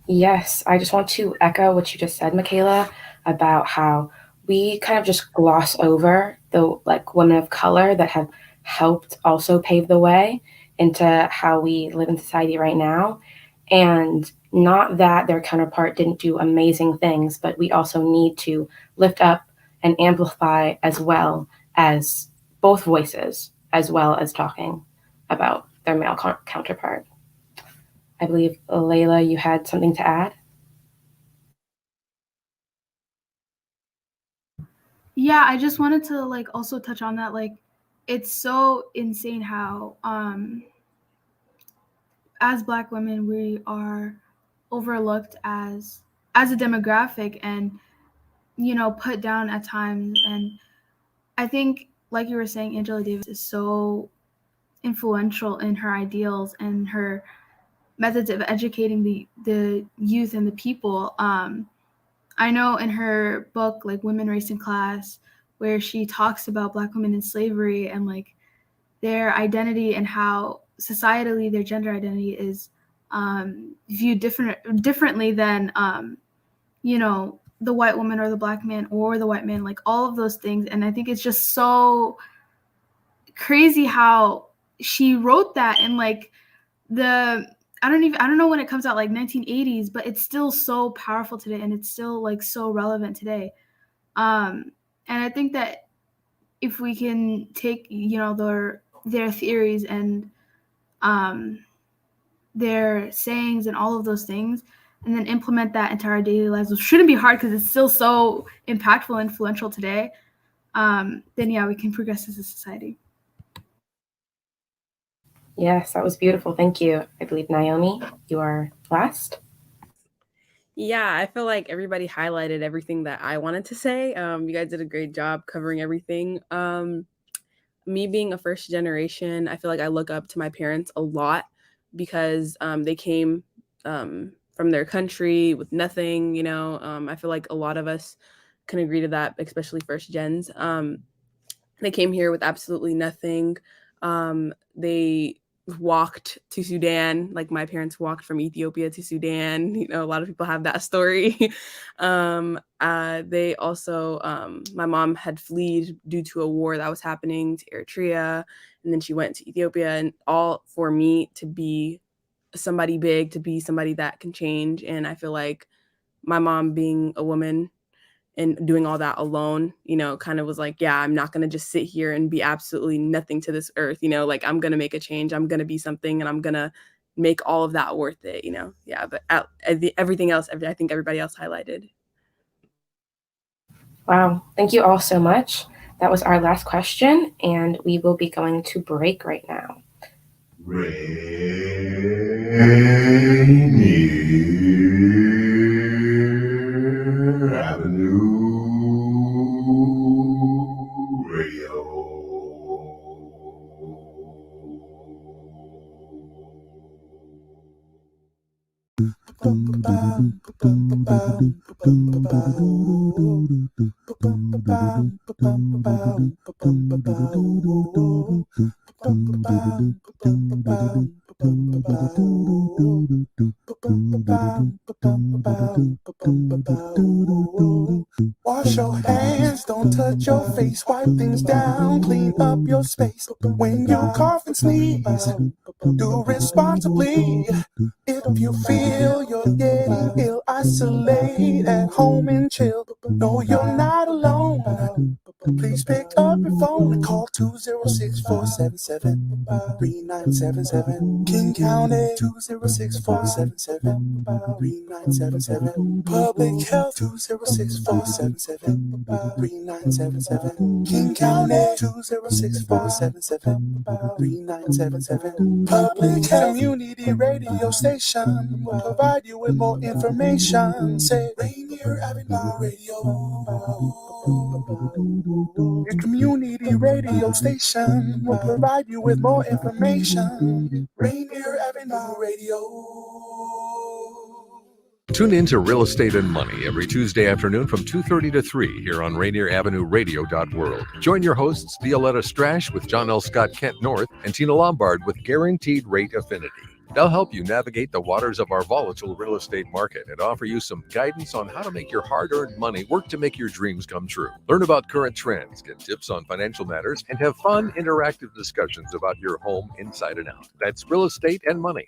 Yes, I just want to echo what you just said, Michaela, about how we kind of just gloss over the women of color that have helped also pave the way into how we live in society right now. And not that their counterpart didn't do amazing things, but we also need to lift up and amplify as well as both voices, as well as talking about their male counterpart. I believe, Layla, you had something to add? Yeah, I just wanted to also touch on that. It's so insane how as Black women we are overlooked as a demographic and put down at times. And I think, like you were saying, Angela Davis is so influential in her ideals and her methods of educating the youth and the people. I know in her book, Women, Race, and Class, where she talks about Black women in slavery and their identity and how societally their gender identity is viewed differently than the white woman or the Black man or the white man, all of those things. And I think it's just so crazy how she wrote that in I don't know when it comes out, 1980s, but it's still so powerful today, and it's still so relevant today. And I think that if we can take their theories and their sayings and all of those things, and then implement that into our daily lives, which shouldn't be hard because it's still so impactful and influential today, then yeah, we can progress as a society. Yes, that was beautiful. Thank you. I believe, Naomi, you are last. Yeah, I feel like everybody highlighted everything that I wanted to say. You guys did a great job covering everything. Me being a first generation, I feel like I look up to my parents a lot because they came from their country with nothing, I feel like a lot of us can agree to that, especially first gens. They came here with absolutely nothing. They walked to Sudan, like my parents walked from Ethiopia to Sudan. A lot of people have that story. They also, my mom had fled due to a war that was happening to Eritrea, and then she went to Ethiopia, and all for me to be somebody big, to be somebody that can change. And I feel like my mom being a woman and doing all that alone, kind of was like, yeah, I'm not going to just sit here and be absolutely nothing to this earth, I'm going to make a change. I'm going to be something, and I'm going to make all of that worth it, Yeah, but everything else, I think everybody else highlighted. Wow. Thank you all so much. That was our last question, and we will be going to break right now. Rainier Avenue Radio. Wash your hands, don't touch your face, wipe things down, clean up your space. When you cough and sneeze, do responsibly. If you feel you're getting ill, isolate at home and chill. No, you're not alone. Please pick up your phone and call 206-477-3977. King County 206-477-3977. Public Health 206-477-3977. King County 206-477-3977. Public Health Community Radio Station will provide you with more information. Say Rainier Avenue Radio. Your community radio station will provide you with more information. Rainier Avenue Radio. Tune in to Real Estate and Money every Tuesday afternoon from 2:30 to 3 here on Rainier Avenue Radio.world. Join your hosts Violetta Strash with John L. Scott Kent North and Tina Lombard with Guaranteed Rate Affinity. They'll help you navigate the waters of our volatile real estate market and offer you some guidance on how to make your hard-earned money work to make your dreams come true. Learn about current trends, get tips on financial matters, and have fun, interactive discussions about your home inside and out. That's Real Estate and Money.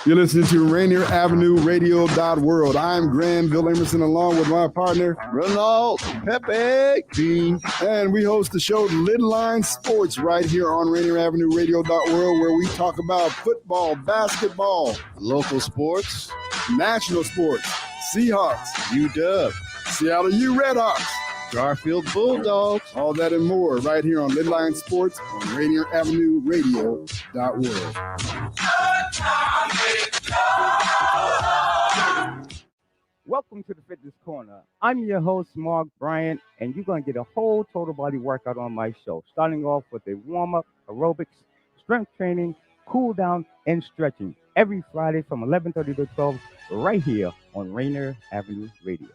You're listening to Rainier Avenue Radio.world. I'm Granville Emerson along with my partner, Renault Pepe King. And we host the show Little Line Sports right here on Rainier Avenue Radio.world, where we talk about football, basketball, local sports, national sports, Seahawks, UW, Seattle U Redhawks, Garfield Bulldogs, all that and more right here on Little Line Sports on Rainier Avenue Radio.world. Welcome to the Fitness Corner. I'm your host, Mark Bryant, and you're going to get a whole total body workout on my show, starting off with a warm-up, aerobics, strength training, cool down, and stretching every Friday from 11:30 to 12 right here on Rainier Avenue Radio.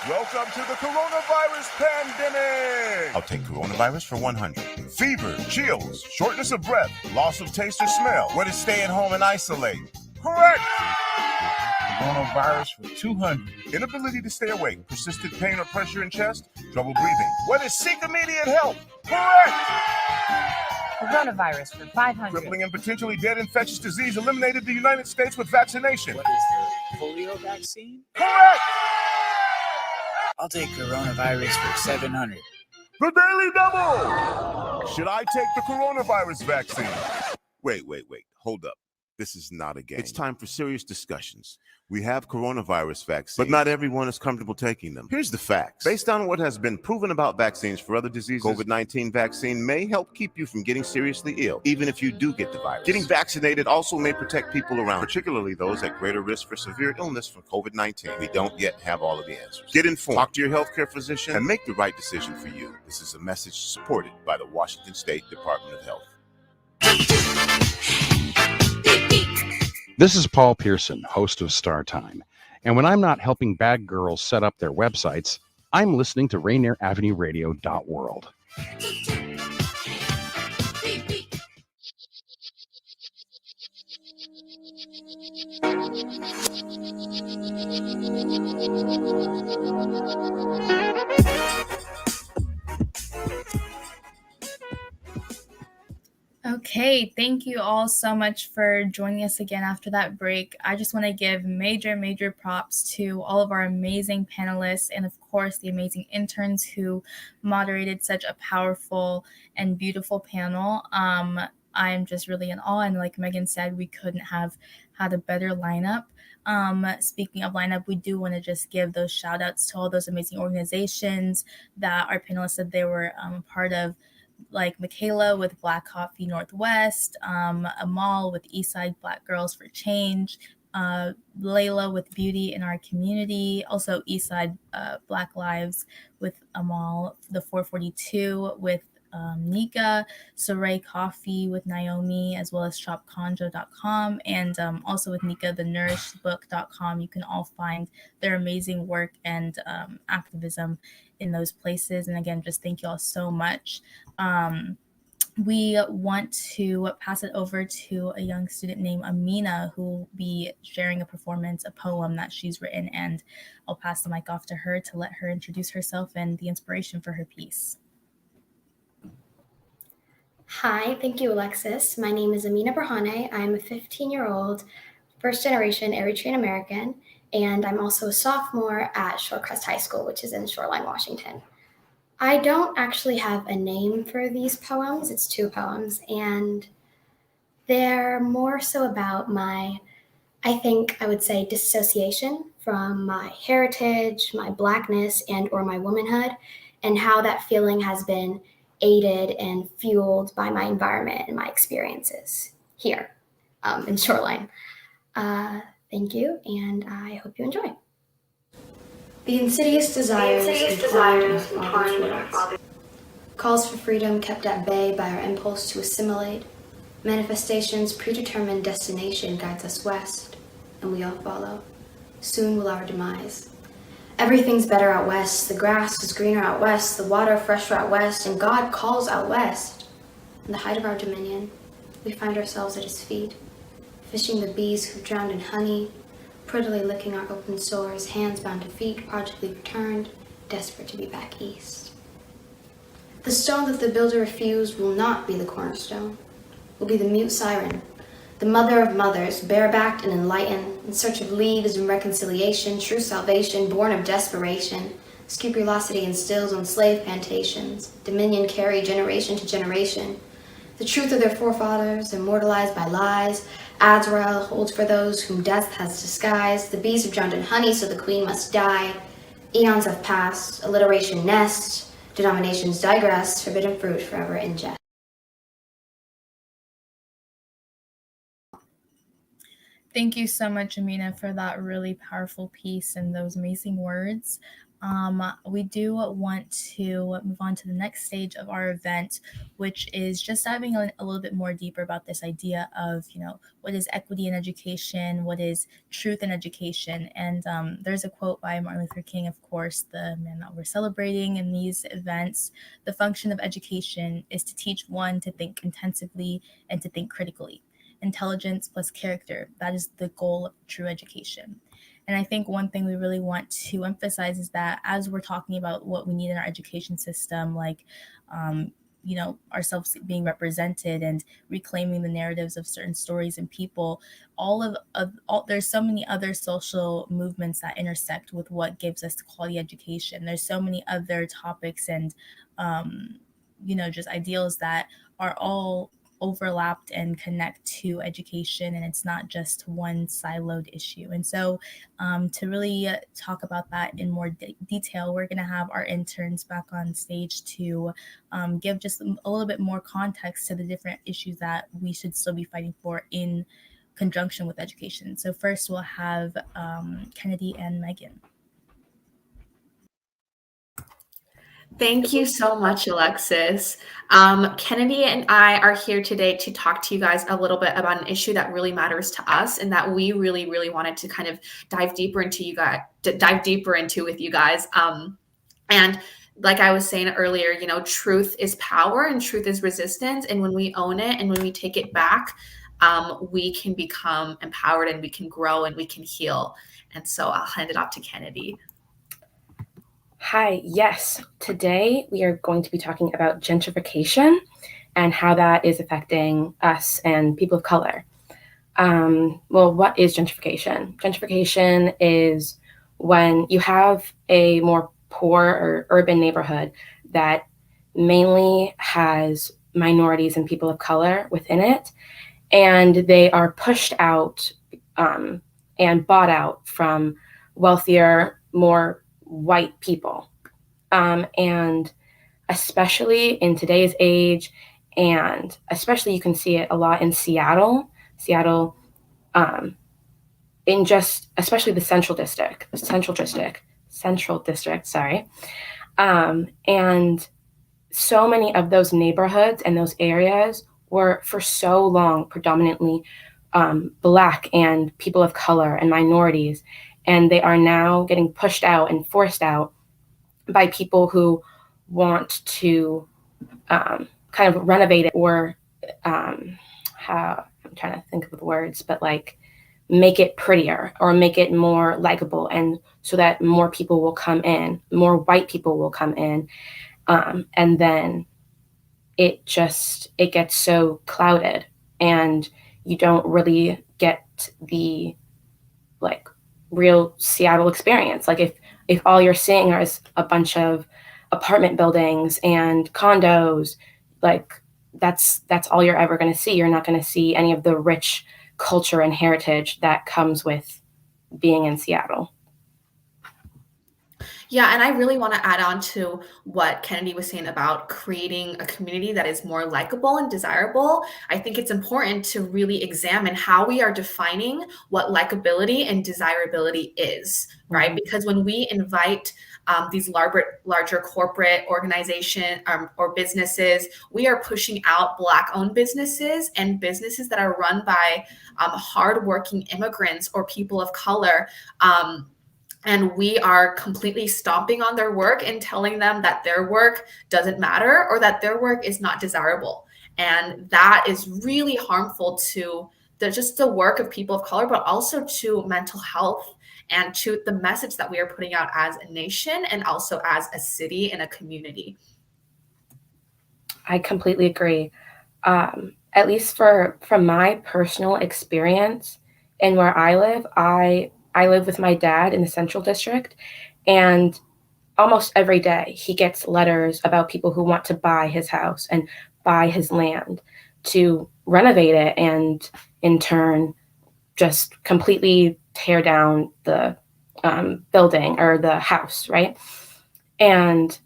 Welcome to the coronavirus pandemic. I'll take coronavirus for 100. Fever, chills, shortness of breath, loss of taste or smell. What is stay at home and isolate? Correct. Coronavirus for 200. Inability to stay awake, persistent pain or pressure in chest, trouble breathing. What is seek immediate help? Correct. Coronavirus for 500. Crippling and potentially dead infectious disease eliminated the United States with vaccination. What is the polio vaccine? Correct. I'll take coronavirus for 700. The Daily Double! Should I take the coronavirus vaccine? Wait. Hold up. This is not a game. It's time for serious discussions. We have coronavirus vaccines, but not everyone is comfortable taking them. Here's the facts. Based on what has been proven about vaccines for other diseases, COVID-19 vaccine may help keep you from getting seriously ill, even if you do get the virus. Getting vaccinated also may protect people around, particularly those at greater risk for severe illness from COVID-19. We don't yet have all of the answers. Get informed, talk to your healthcare physician, and make the right decision for you. This is a message supported by the Washington State Department of Health. This is Paul Pearson, host of Star Time. And when I'm not helping bad girls set up their websites, I'm listening to Rainier Avenue Radio.world. Okay, thank you all so much for joining us again after that break. I just want to give major props to all of our amazing panelists and, of course, the amazing interns who moderated such a powerful and beautiful panel. I'm just really in awe, and like Megan said, we couldn't have had a better lineup. Speaking of lineup, we do want to just give those shout outs to all those amazing organizations that our panelists said they were a part of, like Michaela with Black Coffee Northwest, Amal with Eastside Black Girls for Change, Layla with Beauty in Our Community, also Eastside Black Lives with Amal, the 442 with Nika, Saray Coffee with Naomi, as well as shopconjo.com, and also with Nika, the nourishbook.com. You can all find their amazing work and activism in those places. And again, just thank you all so much. We want to pass it over to a young student named Amina, who will be sharing a poem that she's written, and I'll pass the mic off to her to let her introduce herself and the inspiration for her piece. Hi, thank you, Alexis. My name is Amina Berhane. I'm a 15-year-old first-generation Eritrean American, and I'm also a sophomore at Shorecrest High School, which is in Shoreline, Washington. I don't actually have a name for these poems. It's 2 poems, and they're more so about my, I think I would say, dissociation from my heritage, my Blackness, and or my womanhood, and how that feeling has been aided and fueled by my environment and my experiences here in Shoreline. Thank you, and I hope you enjoy. The insidious desires entwined in our father's calls for freedom kept at bay by our impulse to assimilate. Manifestation's predetermined destination guides us west, and we all follow. Soon will our demise. Everything's better out west. The grass is greener out west. The water fresher out west, and God calls out west. In the height of our dominion, we find ourselves at his feet, fishing the bees who drowned in honey, prettily licking our open sores, hands bound to feet, prodigially returned, desperate to be back east. The stone that the builder refused will not be the cornerstone, will be the mute siren, the mother of mothers, barebacked and enlightened, in search of leaves and reconciliation, true salvation, born of desperation. Scrupulosity instills on slave plantations, dominion carried generation to generation. The truth of their forefathers, immortalized by lies, Azrael holds for those whom death has disguised. The bees have drowned in honey, so the queen must die. Eons have passed, alliteration nests, denominations digress, forbidden fruit forever ingest. Thank you so much, Amina, for that really powerful piece and those amazing words. We do want to move on to the next stage of our event, which is just diving a little bit more deeper about this idea of, what is equity in education, what is truth in education. And there's a quote by Martin Luther King, of course, the man that we're celebrating in these events. The function of education is to teach one to think intensively and to think critically. Intelligence plus character, that is the goal of true education. And I think one thing we really want to emphasize is that as we're talking about what we need in our education system, like, ourselves being represented and reclaiming the narratives of certain stories and people, there's so many other social movements that intersect with what gives us quality education. There's so many other topics and, just ideals that are all overlapped and connect to education, and it's not just one siloed issue. And so to really talk about that in more detail, we're going to have our interns back on stage to give just a little bit more context to the different issues that we should still be fighting for in conjunction with education. So first we'll have Kennedy and Megan. Thank you so much, Alexis. Kennedy and I are here today to talk to you guys a little bit about an issue that really matters to us and that we really, really wanted to kind of dive deeper into with you guys. And like I was saying earlier, truth is power and truth is resistance. And when we own it and when we take it back, we can become empowered and we can grow and we can heal. And so I'll hand it off to Kennedy. Hi, yes. Today we are going to be talking about gentrification and how that is affecting us and people of color. Well, what is gentrification? Gentrification is when you have a more poor or urban neighborhood that mainly has minorities and people of color within it, and they are pushed out and bought out from wealthier, more white people. And especially in today's age, and especially you can see it a lot in Seattle, in just especially the central district, sorry. And so many of those neighborhoods and those areas were for so long predominantly Black and people of color and minorities. And they are now getting pushed out and forced out by people who want to kind of renovate it or I'm trying to think of the words, but like make it prettier or make it more likable, and so that more people will come in, more white people will come in, and then it gets so clouded, and you don't really get the real Seattle experience. Like if all you're seeing is a bunch of apartment buildings and condos, like that's all you're ever going to see. You're not going to see any of the rich culture and heritage that comes with being in Seattle. Yeah, and I really want to add on to what Kennedy was saying about creating a community that is more likable and desirable. I think it's important to really examine how we are defining what likability and desirability is, right? Because when we invite these larger corporate organization or businesses, we are pushing out Black-owned businesses and businesses that are run by hardworking immigrants or people of color. And we are completely stomping on their work and telling them that their work doesn't matter or that their work is not desirable. And that is really harmful to just the work of people of color, but also to mental health and to the message that we are putting out as a nation and also as a city and a community. I completely agree. At least from my personal experience and where I live, I live with my dad in the Central District, and almost every day he gets letters about people who want to buy his house and buy his land to renovate it and in turn just completely tear down the building or the house, right? And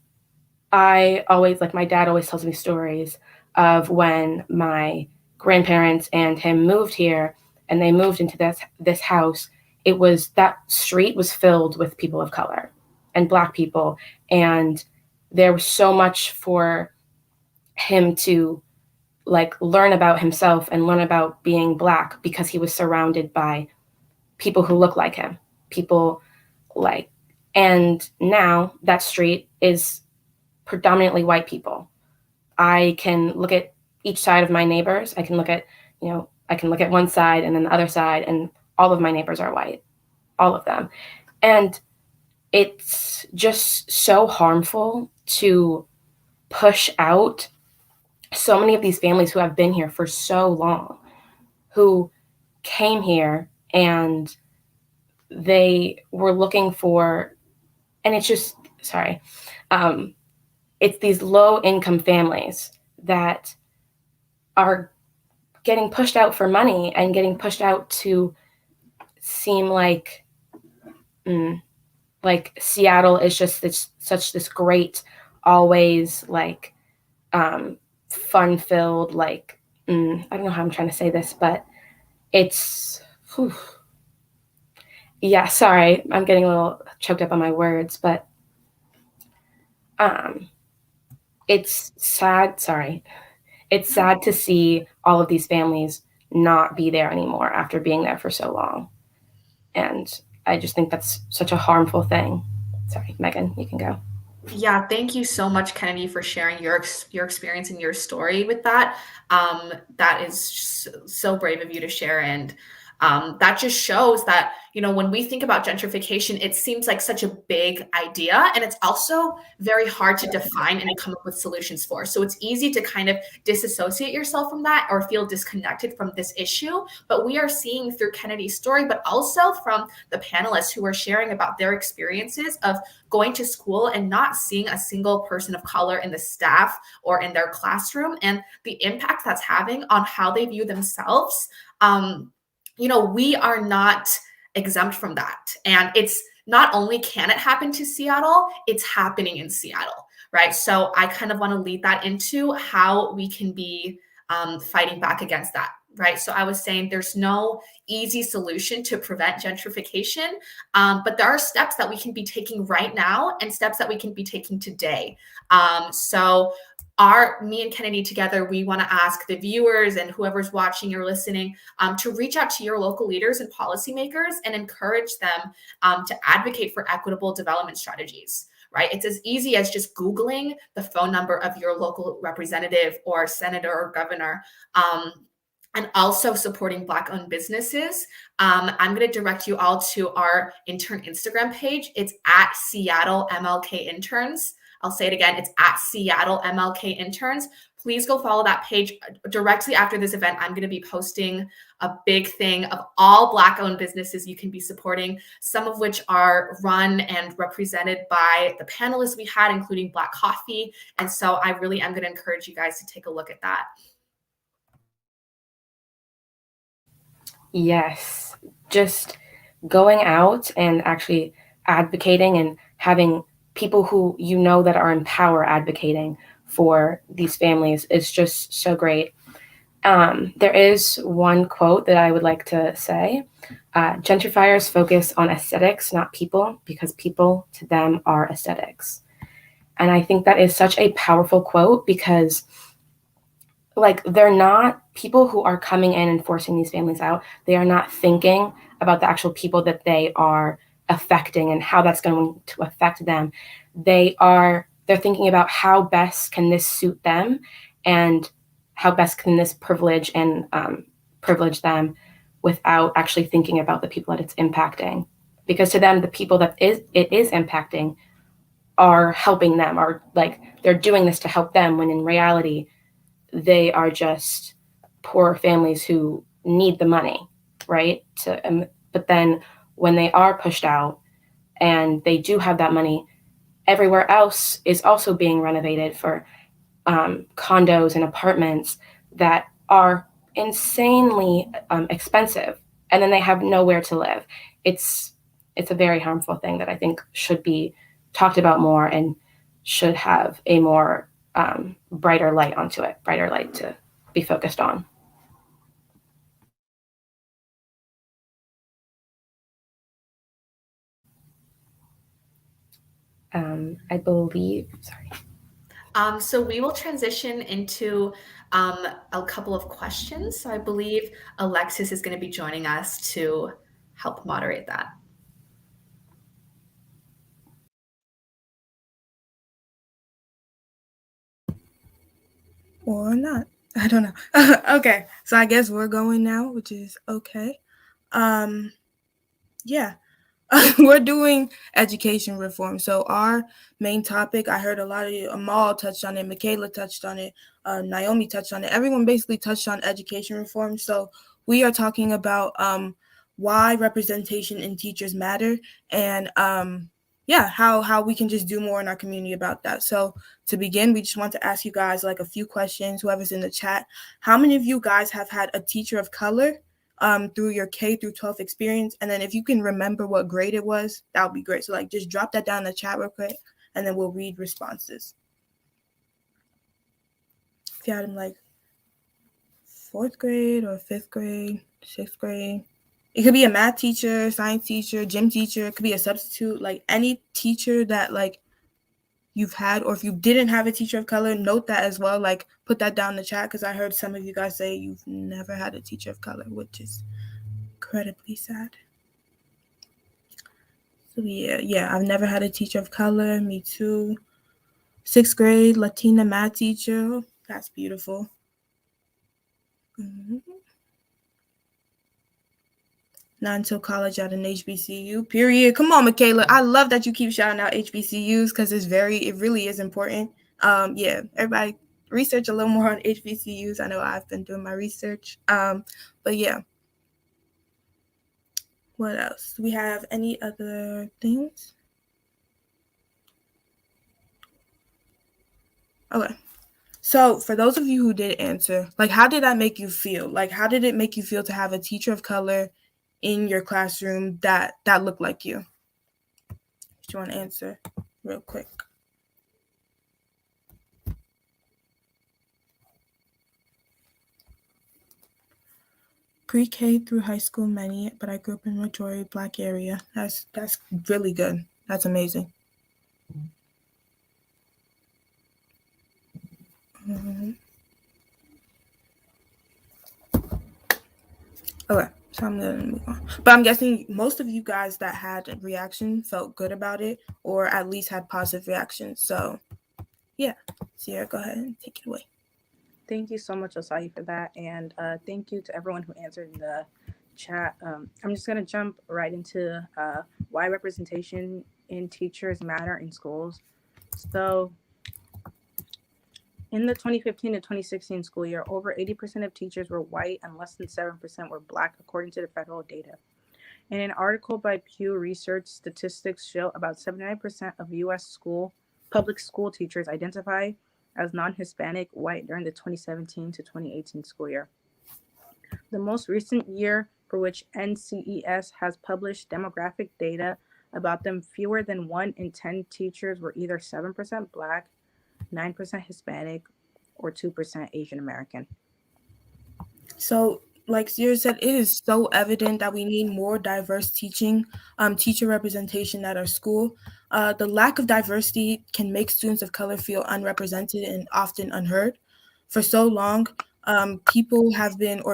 I always, like my dad always tells me stories of when my grandparents and him moved here and they moved into this house. It was, that street was filled with people of color and Black people. And there was so much for him to like learn about himself and learn about being Black because he was surrounded by people who look like him, and now that street is predominantly white people. I can look at each side of my neighbors. I can look at one side and then the other side, and all of my neighbors are white, all of them. And it's just so harmful to push out so many of these families who have been here for so long, who came here and they were looking for, and it's just, it's these low income families that are getting pushed out for money and getting pushed out to seem like Seattle is just such this great, always fun-filled, I don't know how I'm trying to say this, but it's, yeah, sorry, I'm getting a little choked up on my words, but it's sad, it's sad to see all of these families not be there anymore after being there for so long. And I just think that's such a harmful thing. Sorry, Megan, you can go. Yeah, thank you so much, Kennedy, for sharing your experience and your story with that. That is so brave of you to share. And that just shows that, when we think about gentrification, it seems like such a big idea, and it's also very hard to define and come up with solutions for. So it's easy to kind of disassociate yourself from that or feel disconnected from this issue. But we are seeing through Kennedy's story, but also from the panelists who are sharing about their experiences of going to school and not seeing a single person of color in the staff or in their classroom, and the impact that's having on how they view themselves. We are not exempt from that. And it's not only can it happen to Seattle, it's happening in Seattle, right? So I kind of want to lead that into how we can be fighting back against that, right? So I was saying there's no easy solution to prevent gentrification, but there are steps that we can be taking right now and steps that we can be taking today. Me and Kennedy together, we want to ask the viewers and whoever's watching or listening to reach out to your local leaders and policymakers and encourage them to advocate for equitable development strategies, right? It's as easy as just Googling the phone number of your local representative or senator or governor. And also supporting Black-owned businesses. I'm going to direct you all to our intern Instagram page. It's at Seattle MLK Interns. I'll say it again, it's at Seattle MLK Interns. please go follow that page. Directly after this event, I'm going to be posting a big thing of all Black-owned businesses you can be supporting, some of which are run and represented by the panelists we had, including Black Coffee. And so I really am going to encourage you guys to take a look at that. Yes, just going out and actually advocating and having people who you know that are in power advocating for these families is just so great. There is one quote that I would like to say. Gentrifiers focus on aesthetics, not people, because people to them are aesthetics. And I think that is such a powerful quote because like they're not people who are coming in and forcing these families out. They are not thinking about the actual people that they are affecting and how that's going to affect them. They're thinking about how best can this suit them and how best can this privilege and privilege them without actually thinking about the people that it's impacting. Because to them, the people that it is impacting are helping them, are like they're doing this to help them, when in reality, they are just poor families who need the money, right? But then when they are pushed out and they do have that money, everywhere else is also being renovated for condos and apartments that are insanely expensive, and then they have nowhere to live. It's a very harmful thing that I think should be talked about more and should have a more brighter light onto it, brighter light to be focused on. I believe, sorry. So we will transition into a couple of questions. So I believe Alexis is going to be joining us to help moderate that. Or not. I don't know. Okay, so I guess we're going now, which is okay. Yeah. We're doing education reform. So our main topic, I heard a lot of you, Amal touched on it, Michaela touched on it, Naomi touched on it. Everyone basically touched on education reform. So we are talking about why representation in teachers matter and how we can just do more in our community about that. So to begin, we just want to ask you guys like a few questions, whoever's in the chat. How many of you guys have had a teacher of color through your K through 12 experience? And then if you can remember what grade it was, that would be great. So like just drop that down in the chat real quick and then we'll read responses. If you had them like 4th grade or 5th grade, 6th grade, it could be a math teacher, science teacher, gym teacher, it could be a substitute, like any teacher that like you've had, or if you didn't have a teacher of color, note that as well, like put that down in the chat, because I heard some of you guys say you've never had a teacher of color, which is incredibly sad. So yeah, I've never had a teacher of color, me too. 6th grade, Latina math teacher, that's beautiful. Not until college at an HBCU, period. Come on, Michaela. I love that you keep shouting out HBCUs because it really is important. Yeah, everybody research a little more on HBCUs. I know I've been doing my research. But yeah. What else? Do we have any other things? Okay. So for those of you who did answer, like how did that make you feel? Like how did it make you feel to have a teacher of color in your classroom that looked like you? Do you want to answer real quick? Pre-K through high school, many, but I grew up in a majority Black area. That's really good. That's amazing. Okay, so I'm gonna move on. But I'm guessing most of you guys that had a reaction felt good about it, or at least had positive reactions. So yeah, Sierra, go ahead and take it away. Thank you so much, Osayi, for that. And thank you to everyone who answered in the chat. I'm just going to jump right into why representation in teachers matter in schools. So In the 2015 to 2016 school year, over 80% of teachers were white and less than 7% were Black, according to the federal data. In an article by Pew Research, statistics show about 79% of U.S. public school teachers identify as non-Hispanic white during the 2017 to 2018 school year. The most recent year for which NCES has published demographic data about them, fewer than 1 in 10 teachers were either 7% Black, 9% Hispanic, or 2% Asian American. So, like Sierra said, it is so evident that we need more diverse teacher representation at our school. The lack of diversity can make students of color feel unrepresented and often unheard. For so long,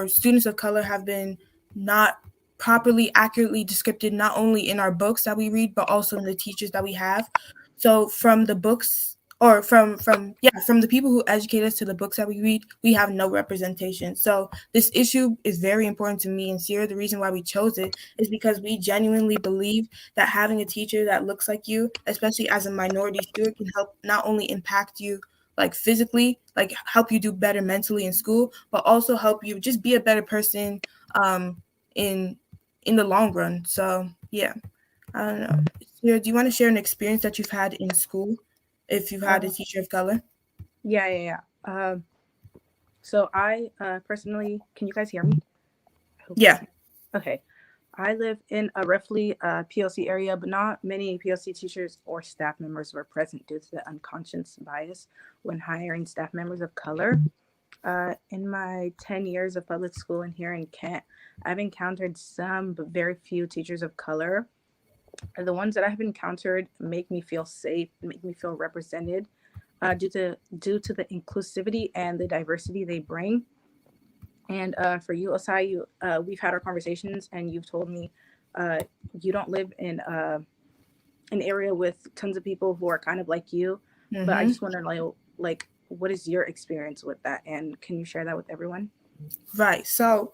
students of color have been not properly, accurately described, not only in our books that we read, but also in the teachers that we have. So from the books, or from the people who educate us to the books that we read, we have no representation. So this issue is very important to me and Sierra. The reason why we chose it is because we genuinely believe that having a teacher that looks like you, especially as a minority student, can help not only impact you like physically, like help you do better mentally in school, but also help you just be a better person in the long run. So yeah, I don't know. Sierra, do you want to share an experience that you've had in school? If you've had a teacher of color? Yeah. So I personally, can you guys hear me? Yeah. Okay. I live in a roughly POC area, but not many POC teachers or staff members were present due to the unconscious bias when hiring staff members of color. In my 10 years of public school and here in Kent, I've encountered some, but very few teachers of color. The ones that I've encountered make me feel safe, make me feel represented due to the inclusivity and the diversity they bring. And for you, Osai, we've had our conversations and you've told me you don't live in an area with tons of people who are kind of like you. Mm-hmm. But I just want to know, like, what is your experience with that? And can you share that with everyone? Right. So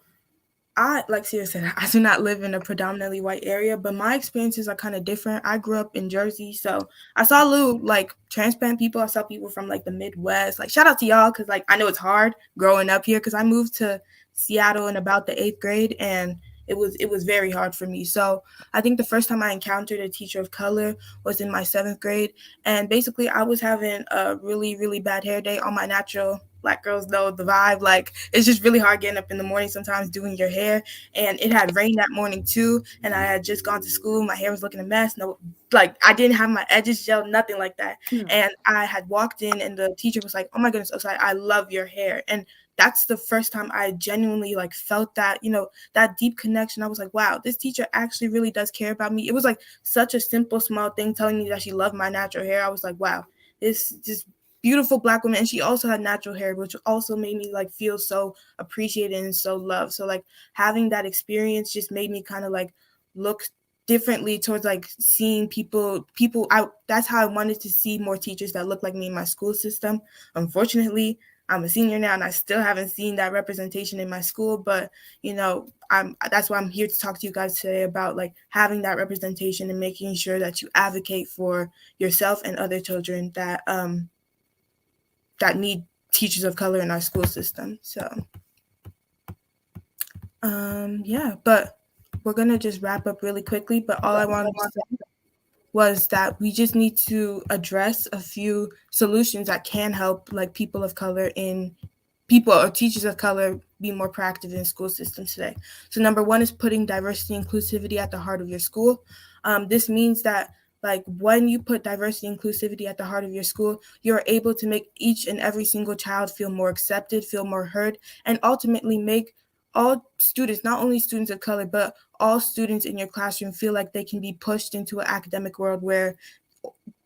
like Sierra said, I do not live in a predominantly white area, but my experiences are kind of different. I grew up in Jersey, so I saw little like transplant people. I saw people from like the Midwest. Like shout out to y'all, because like I know it's hard growing up here, because I moved to Seattle in about the 8th grade, and it was very hard for me. So I think the first time I encountered a teacher of color was in my 7th grade, and basically I was having a really, really bad hair day on my natural. Black girls know the vibe. Like it's just really hard getting up in the morning sometimes doing your hair, and it had rained that morning too, and I had just gone to school. My hair was looking a mess. No, like I didn't have my edges gelled, nothing like that. And I had walked in, and the teacher was like, "Oh my goodness, Osai, I love your hair." And that's the first time I genuinely like felt that, that deep connection. I was like, wow, this teacher actually really does care about me. It was like such a simple, small thing telling me that she loved my natural hair. I was like, wow, this beautiful Black woman. And she also had natural hair, which also made me like feel so appreciated and so loved. So like having that experience just made me kind of like look differently towards like seeing people out. That's how I wanted to see more teachers that look like me in my school system. Unfortunately, I'm a senior now and I still haven't seen that representation in my school, but that's why I'm here to talk to you guys today about like having that representation and making sure that you advocate for yourself and other children that need teachers of color in our school system. So but we're gonna just wrap up really quickly, but all I wanted to say was that we just need to address a few solutions that can help like people or teachers of color be more proactive in school systems today. So number one is putting diversity and inclusivity at the heart of your school. This means that like when you put diversity and inclusivity at the heart of your school, you're able to make each and every single child feel more accepted, feel more heard, and ultimately make all students, not only students of color, but all students in your classroom feel like they can be pushed into an academic world where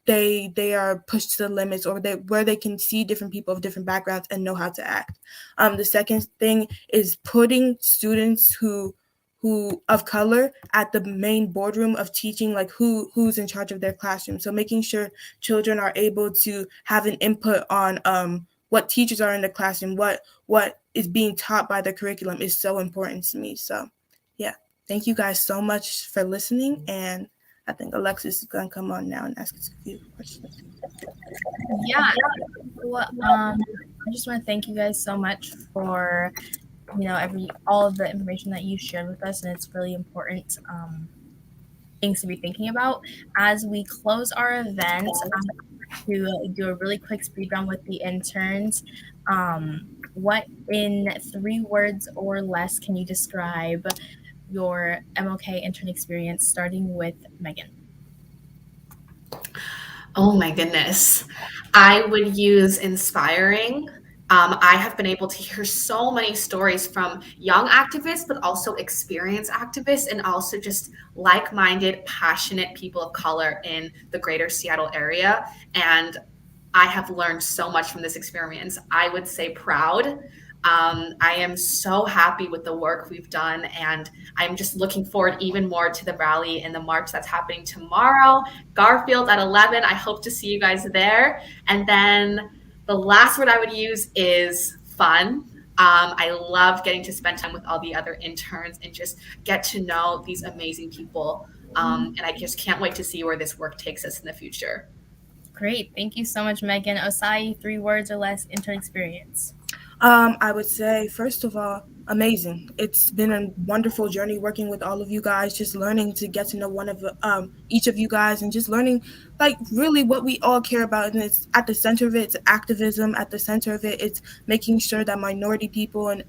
they are pushed to the limits, or where they can see different people of different backgrounds and know how to act. The second thing is putting students who of color at the main boardroom of teaching, like who's in charge of their classroom. So making sure children are able to have an input on what teachers are in the classroom, what is being taught by the curriculum is so important to me. So yeah, thank you guys so much for listening. And I think Alexis is going to come on now and ask us a few questions. Yeah. Well, I just want to thank you guys so much for, all of the information that you shared with us, and it's really important things to be thinking about. As we close our event, to do a really quick speed round with the interns. What in 3 words or less can you describe your MOK intern experience, starting with Megan? Oh my goodness. I would use inspiring. I have been able to hear so many stories from young activists, but also experienced activists, and also just like-minded, passionate people of color in the greater Seattle area. And I have learned so much from this experience. I would say proud. I am so happy with the work we've done, and I'm just looking forward even more to the rally and the march that's happening tomorrow. Garfield at 11. I hope to see you guys there. And then the last word I would use is fun. I loved getting to spend time with all the other interns and just get to know these amazing people. And I just can't wait to see where this work takes us in the future. Great. Thank you so much, Megan. Osai, 3 words or less intern experience. I would say, first of all, amazing. It's been a wonderful journey working with all of you guys, just learning to get to know each of you guys, and just learning like really what we all care about. And it's at the center of it, it's activism. At the center of it, it's making sure that minority people and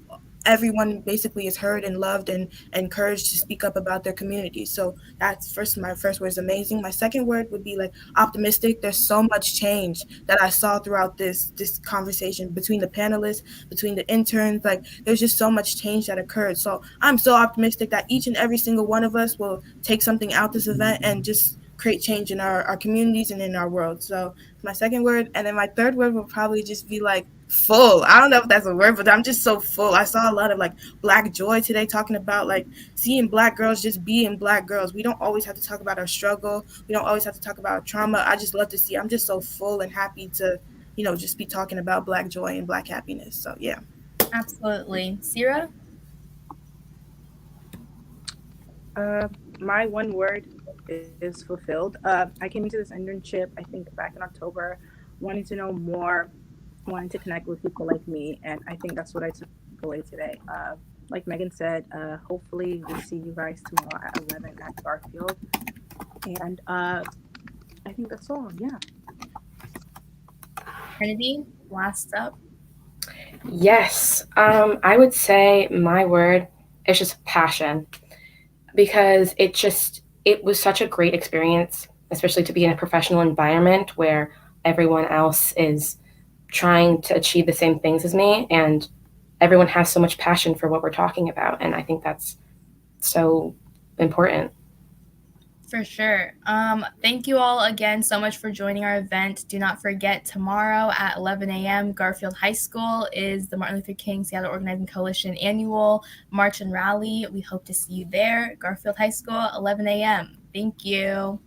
everyone basically is heard and loved and encouraged to speak up about their community. So that's my first word is amazing. My second word would be like optimistic. There's so much change that I saw throughout this conversation between the panelists, between the interns. Like there's just so much change that occurred. So I'm so optimistic that each and every single one of us will take something out this event and just create change in our communities and in our world. So my second word. And then my third word will probably just be like full. I don't know if that's a word, but I'm just so full. I saw a lot of like Black joy today, talking about like seeing Black girls just being Black girls. We don't always have to talk about our struggle. We don't always have to talk about our trauma. I just love to see. I'm just so full and happy to, just be talking about Black joy and Black happiness. So yeah. Absolutely. Sierra? My one word is fulfilled. I came into this internship, I think back in October, wanting to know more, wanting to connect with people like me, and I think that's what I took away today. Like Megan said, hopefully we'll see you guys tomorrow at 11 at Garfield, and I think that's all. Yeah. Trinity, last up. Yes, I would say my word is just passion, because it was such a great experience, especially to be in a professional environment where everyone else is trying to achieve the same things as me, and everyone has so much passion for what we're talking about, and I think that's so important. For sure. Thank you all again so much for joining our event. Do not forget, tomorrow at 11 a.m., Garfield High School is the Martin Luther King Seattle Organizing Coalition annual March and Rally. We hope to see you there. Garfield High School, 11 a.m. Thank you.